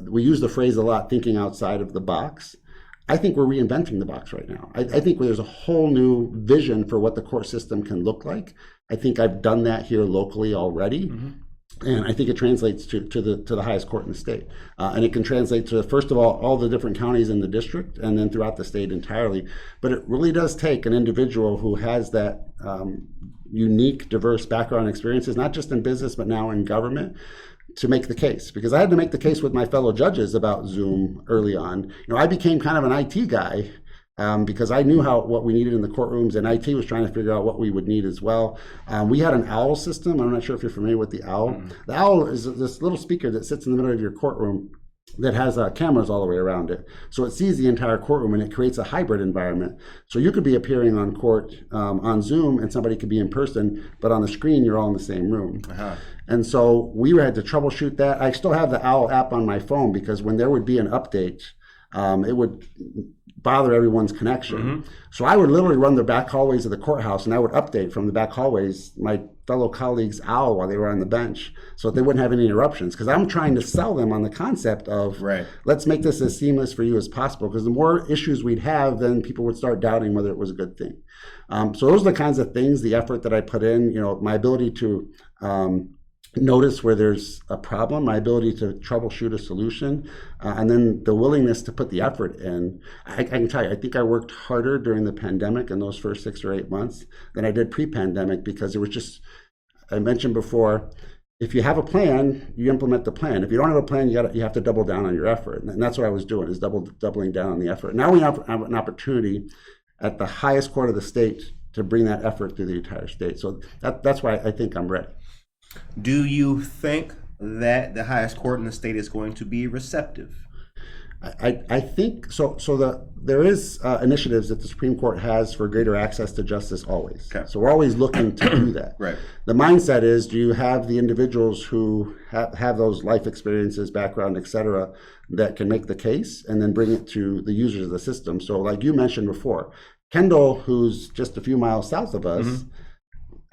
we use the phrase a lot, thinking outside of the box. I think we're reinventing the box right now. I think there's a whole new vision for what the court system can look like. I think I've done that here locally already. Mm-hmm. And I think it translates to the highest court in the state. And it can translate to, first of all the different counties in the district, and then throughout the state entirely. But it really does take an individual who has that unique, diverse background experiences, not just in business, but now in government, to make the case. Because I had to make the case with my fellow judges about Zoom early on. I became kind of an IT guy because I knew what we needed in the courtrooms, and IT was trying to figure out what we would need as well. We had an OWL system. I'm not sure if you're familiar with the OWL. Mm-hmm. The OWL is this little speaker that sits in the middle of your courtroom, that has cameras all the way around it. So it sees the entire courtroom and it creates a hybrid environment. So you could be appearing on court on Zoom and somebody could be in person, but on the screen you're all in the same room. Uh-huh. And so we had to troubleshoot that. I still have the OWL app on my phone because when there would be an update, it would bother everyone's connection. Mm-hmm. So I would literally run the back hallways of the courthouse and I would update from the back hallways my fellow colleagues' OWL while they were on the bench so that they wouldn't have any interruptions. Because I'm trying to sell them on the concept of, let's make this as seamless for you as possible. Because the more issues we'd have, then people would start doubting whether it was a good thing. So those are the kinds of things, the effort that I put in, you know, my ability to notice where there's a problem, my ability to troubleshoot a solution, and then the willingness to put the effort in. I can tell you, I think I worked harder during the pandemic in those first 6 or 8 months than I did pre-pandemic because it was just, I mentioned before, if you have a plan, you implement the plan. If you don't have a plan, you have to double down on your effort. And that's what I was doing, is doubling down on the effort. Now we have an opportunity at the highest court of the state to bring that effort through the entire state. So that's why I think I'm ready. Do you think that the highest court in the state is going to be receptive? I think so. There is initiatives that the Supreme Court has for greater access to justice always. Okay. So we're always looking to do that. Right. The mindset is, do you have the individuals who have those life experiences, background, et cetera, that can make the case and then bring it to the users of the system? So like you mentioned before, Kendall, who's just a few miles south of us,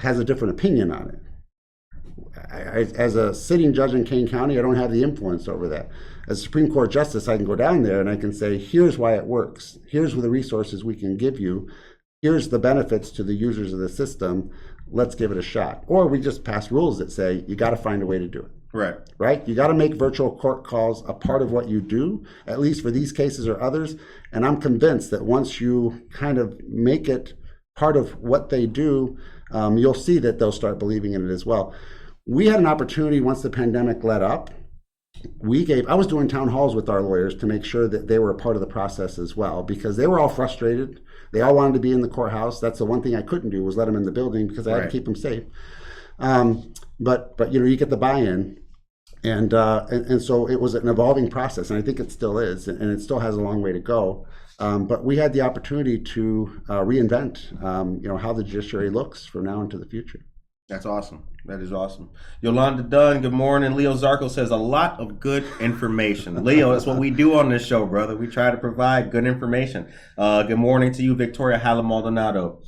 has a different opinion on it. As a sitting judge in Kane County, I don't have the influence over that. As a Supreme Court justice, I can go down there and I can say, here's why it works. Here's the resources we can give you. Here's the benefits to the users of the system. Let's give it a shot. Or we just pass rules that say, you got to find a way to do it. Right? You got to make virtual court calls a part of what you do, at least for these cases or others. And I'm convinced that once you kind of make it part of what they do, you'll see that they'll start believing in it as well. We had an opportunity once the pandemic let up. I was doing town halls with our lawyers to make sure that they were a part of the process as well, because they were all frustrated. They all wanted to be in the courthouse. That's the one thing I couldn't do, was let them in the building, because I had to keep them safe. But you get the buy-in, and so it was an evolving process, and I think it still is, and it still has a long way to go. But we had the opportunity to reinvent, how the judiciary looks from now into the future. That's awesome. That is awesome. Yolanda Dunn, good morning. Leo Zarco says a lot of good information. Leo, that's what we do on this show, brother. We try to provide good information. Good morning to you, Victoria Halamaldonado.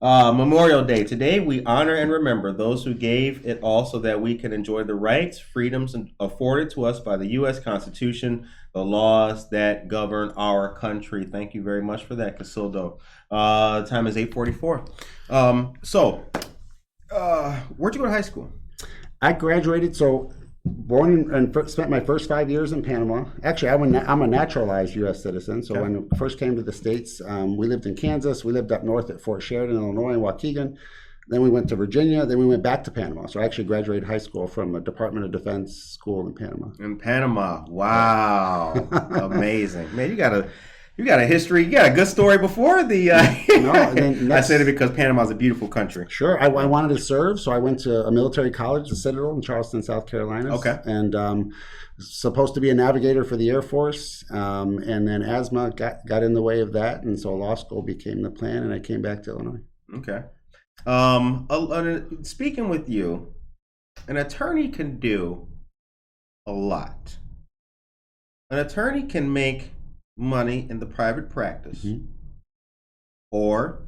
Memorial Day. Today, we honor and remember those who gave it all so that we can enjoy the rights, freedoms afforded to us by the U.S. Constitution, the laws that govern our country. Thank you very much for that, Casildo. Time is 8:44. Where'd you go to high school? I graduated, born and spent my first 5 years in Panama. Actually, I'm a naturalized U.S. citizen. So when I first came to the States, we lived in Kansas. We lived up north at Fort Sheridan, Illinois, in Waukegan. Then we went to Virginia. Then we went back to Panama. So I actually graduated high school from a Department of Defense school in Panama. In Panama. Wow. Amazing. Man, you got a history. You got a good story before the. I said it because Panama is a beautiful country. Sure, I wanted to serve, so I went to a military college, the Citadel in Charleston, South Carolina. Okay. And supposed to be a navigator for the Air Force, and then asthma got in the way of that, and so law school became the plan, and I came back to Illinois. Okay. Speaking with you, an attorney can do a lot. An attorney can make money in the private practice, or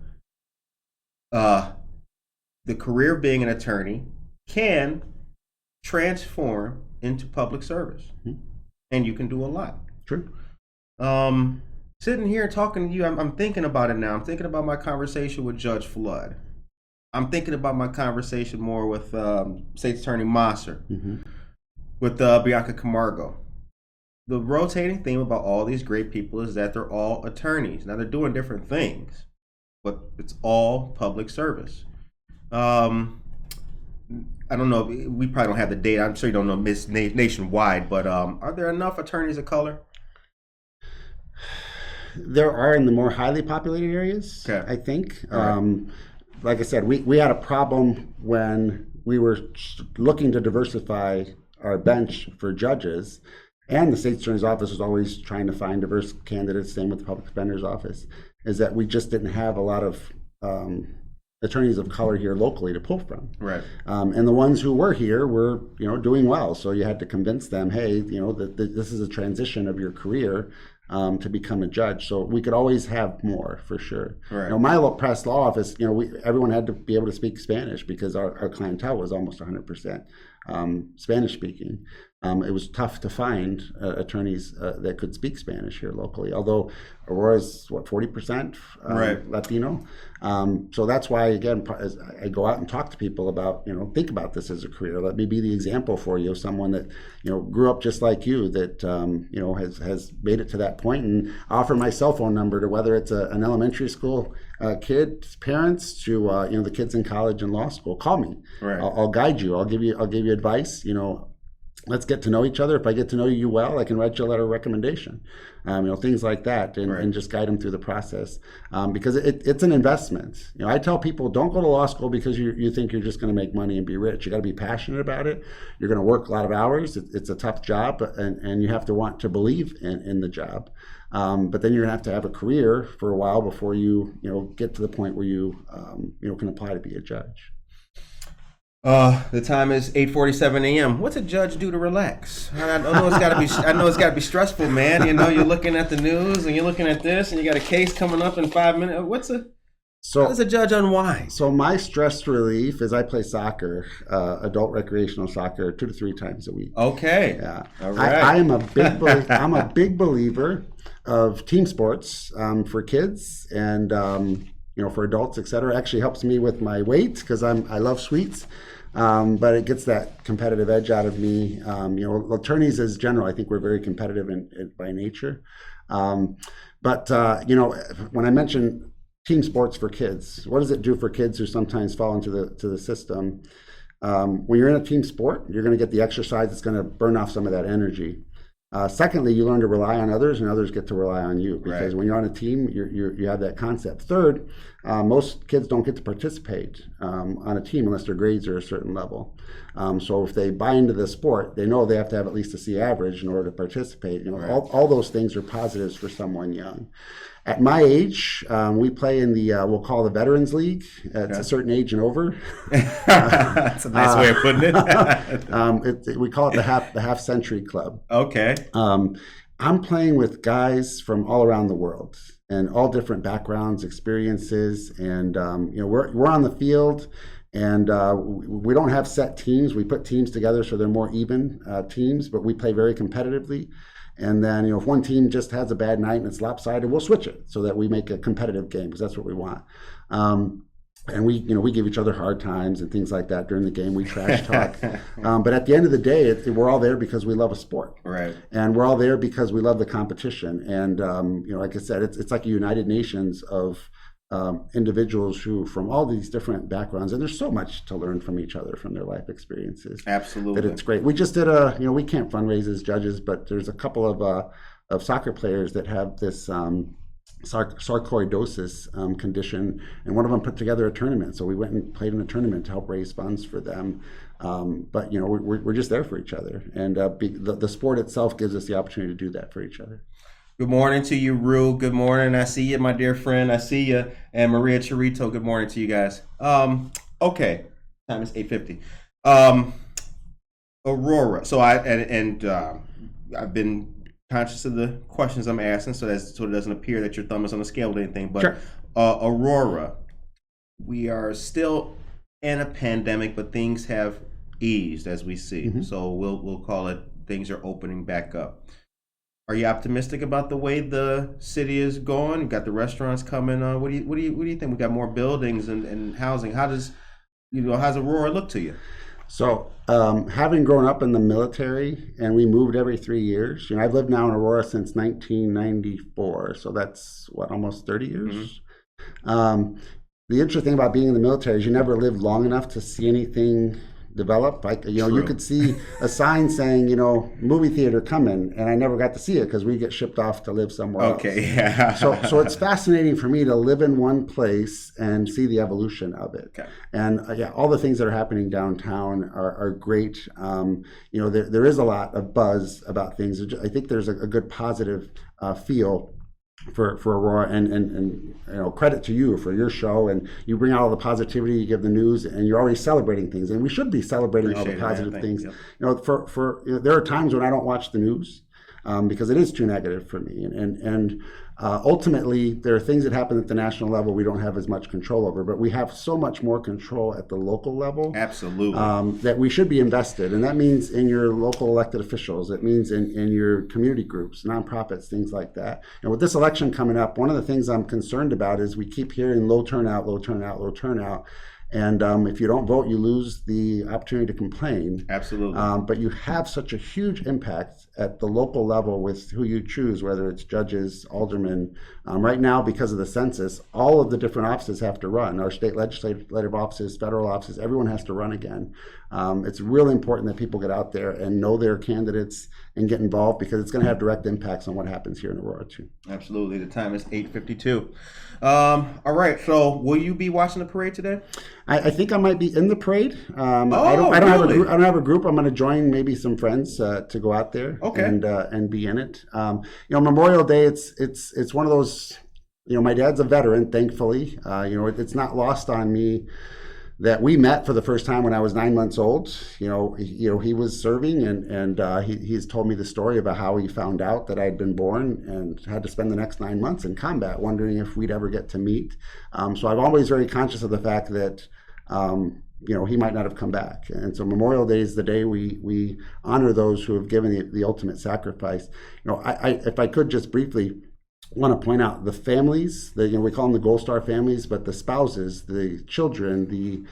the career of being an attorney can transform into public service, and you can do a lot. True. Sitting here talking to you, I'm thinking about it now. I'm thinking about my conversation with Judge Flood. I'm thinking about my conversation more with State's Attorney Mosser, with Bianca Camargo. The rotating theme about all these great people is that they're all attorneys. Now, they're doing different things, but it's all public service. I don't know. We probably don't have the data. I'm sure you don't know nationwide, but are there enough attorneys of color? There are in the more highly populated areas, I think. Like I said, we had a problem when we were looking to diversify our bench for judges. and the state's attorney's office is always trying to find diverse candidates, same with the public defender's office, is that we just didn't have a lot of attorneys of color here locally to pull from. Right. And the ones who were here were, doing well. So you had to convince them, hey, that this is a transition of your career to become a judge. So we could always have more, for sure. Right. My press law office, everyone had to be able to speak Spanish because our clientele was almost 100% Spanish speaking. It was tough to find attorneys that could speak Spanish here locally, although Aurora's 40% right. Latino. So that's why, again, as I go out and talk to people about, think about this as a career. Let me be the example for you of someone that, grew up just like you, that, has made it to that point, and offer my cell phone number to whether it's an elementary school kid's parents to, the kids in college and law school. Call me. Right. I'll guide you. I'll give you advice. Let's get to know each other. If I get to know you well, I can write you a letter of recommendation, things like that, and just guide them through the process, because it's an investment. I tell people, don't go to law school because you think you're just going to make money and be rich. You got to be passionate about it. You're going to work a lot of hours. It's a tough job, and you have to want to believe in the job. But then you're going to have a career for a while before you get to the point where you can apply to be a judge. The time is 8:47 a.m. What's a judge do to relax? I know it's got to be stressful, man. You're looking at the news and you're looking at this, and you got a case coming up in 5 minutes. How does a judge unwind? So my stress relief is I play soccer, adult recreational soccer, 2 to 3 times a week. Okay. Yeah. All right. I'm a big believer of team sports for kids and for adults, etc. It actually helps me with my weight because I love sweets. But it gets that competitive edge out of me. Attorneys as general, I think we're very competitive by nature. But when I mention team sports for kids, what does it do for kids who sometimes fall into the system? When you're in a team sport, you're going to get the exercise that's going to burn off some of that energy. Secondly, you learn to rely on others, and others get to rely on you, because when you're on a team, you have that concept. Third, most kids don't get to participate on a team unless their grades are a certain level. So if they buy into the sport, they know they have to have at least a C average in order to participate. All those things are positives for someone young. At my age, we play in the we'll call the Veterans League. It's a certain age and over. That's a nice way of putting it. We call it the half century club. Okay. I'm playing with guys from all around the world and all different backgrounds, experiences, and we're on the field. And we don't have set teams. We put teams together so they're more even teams, but we play very competitively. And then, if one team just has a bad night and it's lopsided, we'll switch it so that we make a competitive game, because that's what we want. And we give each other hard times and things like that during the game. We trash talk. But at the end of the day, we're all there because we love a sport. Right. And we're all there because we love the competition. And, like I said, it's like a United Nations of individuals who from all these different backgrounds, and there's so much to learn from each other, from their life experiences. Absolutely. That it's great. We just did we can't fundraise as judges, but there's a couple of soccer players that have this sarcoidosis condition, and one of them put together a tournament. So we went and played in a tournament to help raise funds for them. But we're just there for each other, and the sport itself gives us the opportunity to do that for each other. Good morning to you, Rue. Good morning. I see you, my dear friend. I see you. And Maria Chirito, good morning to you guys. Okay. Time is 8:50. Aurora. So I've been conscious of the questions I'm asking, so it doesn't appear that your thumb is on the scale or anything. But sure. Aurora, we are still in a pandemic, but things have eased, as we see. Mm-hmm. So we'll call it things are opening back up. Are you optimistic about the way the city is going? You've got the restaurants coming. What do you think? We got more buildings and housing. How's Aurora look to you? So, having grown up in the military, and we moved every 3 years. I've lived now in Aurora since 1994. So that's almost 30 years. Mm-hmm. The interesting thing about being in the military is you never lived long enough to see anything develop. Like, you True. could see a sign saying, movie theater coming, and I never got to see it because we get shipped off to live somewhere else. Okay, yeah. So it's fascinating for me to live in one place and see the evolution of it. Okay. And all the things that are happening downtown are great. There is a lot of buzz about things. I think there's a good positive feel for Aurora, and credit to you for your show, and you bring out all the positivity, you give the news, and you're always celebrating things, and we should be celebrating all the positive things. Yep. There are times when I don't watch the news because it is too negative for me, and ultimately there are things that happen at the national level we don't have as much control over, but we have so much more control at the local level. Absolutely. That we should be invested, and that means in your local elected officials. It means in your community groups, nonprofits, things like that. And with this election coming up, one of the things I'm concerned about is we keep hearing low turnout, low turnout, low turnout. And if you don't vote, you lose the opportunity to complain. Absolutely. But you have such a huge impact at the local level with who you choose, whether it's judges, aldermen. Right now, because of the census, all of the different offices have to run. Our state legislative offices, federal offices, everyone has to run again. It's really important that people get out there and know their candidates and get involved, because it's going to have direct impacts on what happens here in Aurora too. Absolutely. The time is 8:52. All right. So, will you be watching the parade today? I think I might be in the parade. I don't really? have a group. I'm going to join maybe some friends to go out there. Okay. And be in it. Memorial Day. It's one of those. My dad's a veteran, thankfully. It's not lost on me that we met for the first time when I was 9 months old. He was serving, and he's told me the story about how he found out that I'd been born and had to spend the next 9 months in combat, wondering if we'd ever get to meet. So I'm always very conscious of the fact that he might not have come back. And so Memorial Day is the day we honor those who have given the ultimate sacrifice. If I could just briefly want to point out the families, we call them the Gold Star families, but the spouses, the children, the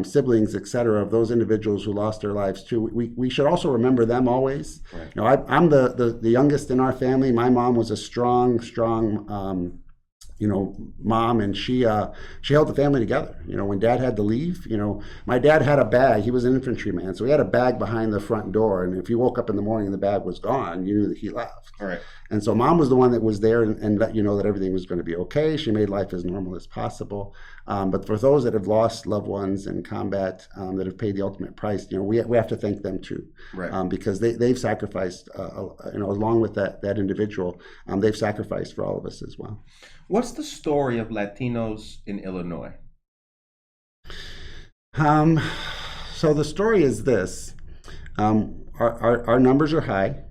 siblings, etc., of those individuals who lost their lives too. We should also remember them always. Right. I'm the youngest in our family. My mom was a strong mom, and she held the family together. When Dad had to leave, my dad had a bag. He was an infantryman, so he had a bag behind the front door, and if you woke up in the morning and the bag was gone, you knew that he left. All right. And so Mom was the one that was there and let you know that everything was going to be okay. She made life as normal as possible. But for those that have lost loved ones in combat, that have paid the ultimate price, we have to thank them too. Right. Because they've sacrificed, along with that individual, they've sacrificed for all of us as well. What's the story of Latinos in Illinois? So the story is this. Our numbers are high.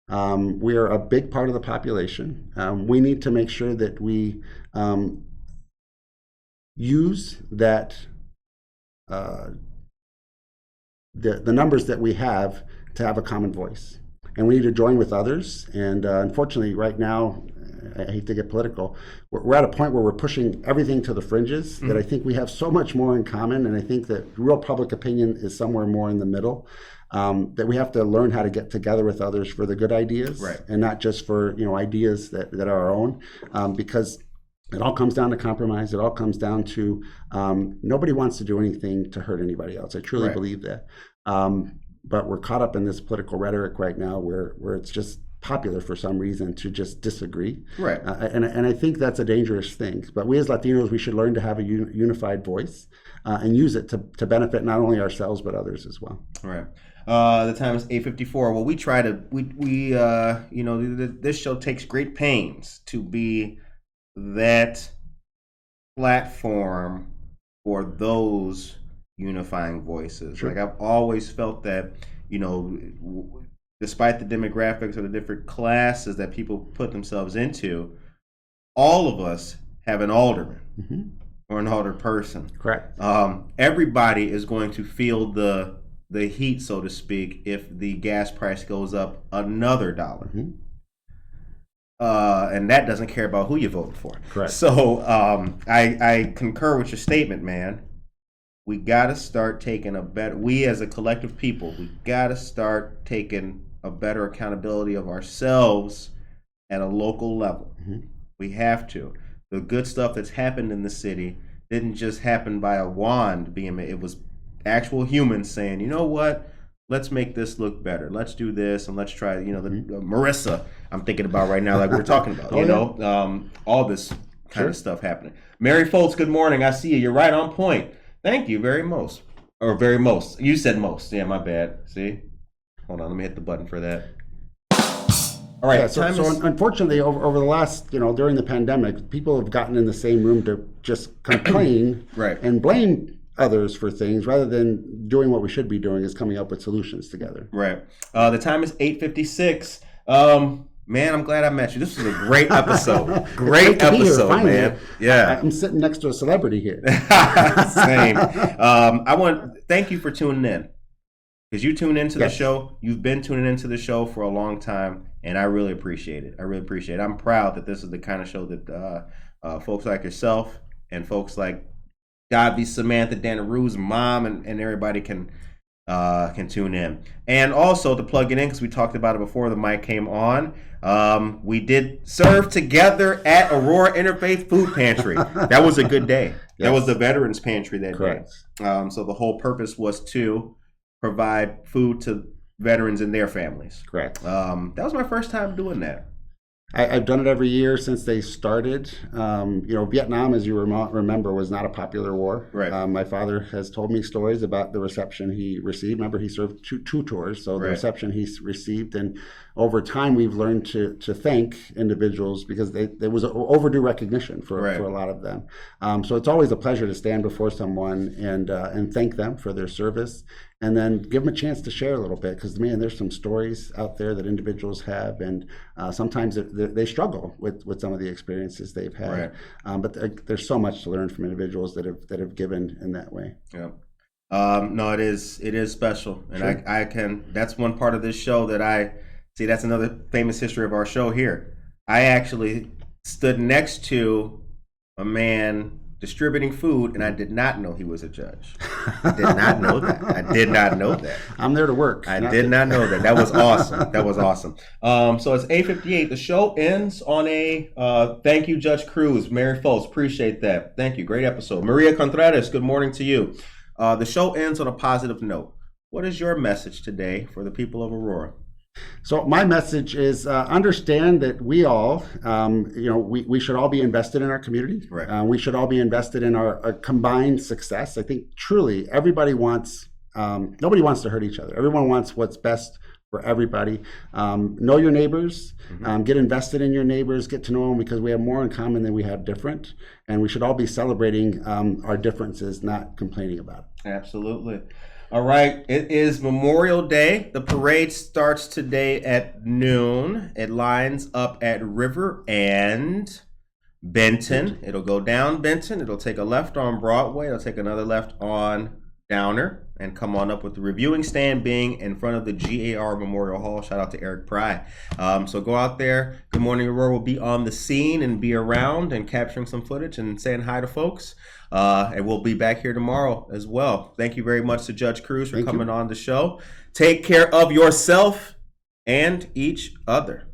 We are a big part of the population. We need to make sure that we use that the numbers that we have to have a common voice. And we need to join with others. And unfortunately, right now, I hate to get political, we're at a point where we're pushing everything to the fringes, that I think we have so much more in common. And I think that real public opinion is somewhere more in the middle. That we have to learn how to get together with others for the good ideas, right, and not just for ideas that are our own, because it all comes down to compromise. It all comes down to nobody wants to do anything to hurt anybody else. I truly believe that. But we're caught up in this political rhetoric right now where it's just popular for some reason to just disagree. Right. And I think that's a dangerous thing. But we as Latinos, we should learn to have a unified voice and use it to benefit not only ourselves but others as well. Right. The time is 8:54. Well, this show takes great pains to be that platform for those unifying voices. Sure. Like, I've always felt that, despite the demographics or the different classes that people put themselves into, all of us have an alderman or an alder person. Correct. Everybody is going to feel the heat, so to speak, if the gas price goes up another $1. And that doesn't care about who you voted for. Correct. So I concur with your statement, man. We got to start taking we as a collective people, we got to start taking a better accountability of ourselves at a local level. We have to. The good stuff that's happened in the city didn't just happen by a wand being made. It was actual humans saying, you know what? Let's make this look better. Let's do this, and let's try, Marissa, I'm thinking about right now, like we're talking about, all this kind of stuff happening. Mary Foltz, good morning. I see you. You're right on point. Thank you very most. You said most. Yeah, my bad. See? Hold on. Let me hit the button for that. All right. Yeah, so unfortunately, over the last, during the pandemic, people have gotten in the same room to just complain right. and blame others for things rather than doing what we should be doing, is coming up with solutions together. Right. The time is 8:56. Man, I'm glad I met you. This was a great episode. Great episode, man. Yeah. I'm sitting next to a celebrity here. Same. I want to thank you for tuning in. Because you tune into the show. You've been tuning into the show for a long time, and I really appreciate it. I'm proud that this is the kind of show that folks like yourself and folks like Gabi, Samantha, Dana Rue's mom, and everybody can tune in. And also to plug it in, because we talked about it before the mic came on, we did serve together at Aurora Interfaith Food Pantry. That was a good day. That was the Veterans Pantry that day. So the whole purpose was to provide food to veterans and their families. Correct. That was my first time doing that. I've done it every year since they started. Vietnam, as you remember, was not a popular war. Right. My father has told me stories about the reception he received. Remember, he served two tours, so the reception he received. And over time, we've learned to thank individuals because there was overdue recognition for a lot of them. So it's always a pleasure to stand before someone and thank them for their service, and then give them a chance to share a little bit, because, man, there's some stories out there that individuals have, and sometimes they struggle with some of the experiences they've had. But there's so much to learn from individuals that have given in that way. Yeah. No, it is special, and that's one part of this show that I see. That's another famous history of our show here. I actually stood next to a man distributing food, and I did not know he was a judge. I did not know that. I'm there to work. I did not know that. That was awesome. So it's 8:58. The show ends on a thank you, Judge Cruz, Mary Foltz. Appreciate that. Thank you. Great episode. Maria Contreras, good morning to you. The show ends on a positive note. What is your message today for the people of Aurora? So my message is understand that we all, we should all be invested in our community. Right. We should all be invested in our combined success. I think truly everybody wants, nobody wants to hurt each other. Everyone wants what's best for everybody. Know your neighbors, get invested in your neighbors, get to know them, because we have more in common than we have different. And we should all be celebrating our differences, not complaining about it. Absolutely. All right, it is Memorial Day. The parade starts today at noon. It lines up at River and Benton. It'll go down Benton. It'll take a left on Broadway. It'll take another left on Downer and come on up with the reviewing stand being in front of the GAR Memorial Hall. Shout out to Eric Pry. So go out there. Good Morning Aurora will be on the scene and be around and capturing some footage and saying hi to folks. And we'll be back here tomorrow as well. Thank you very much to Judge Cruz for coming on the show. Take care of yourself and each other.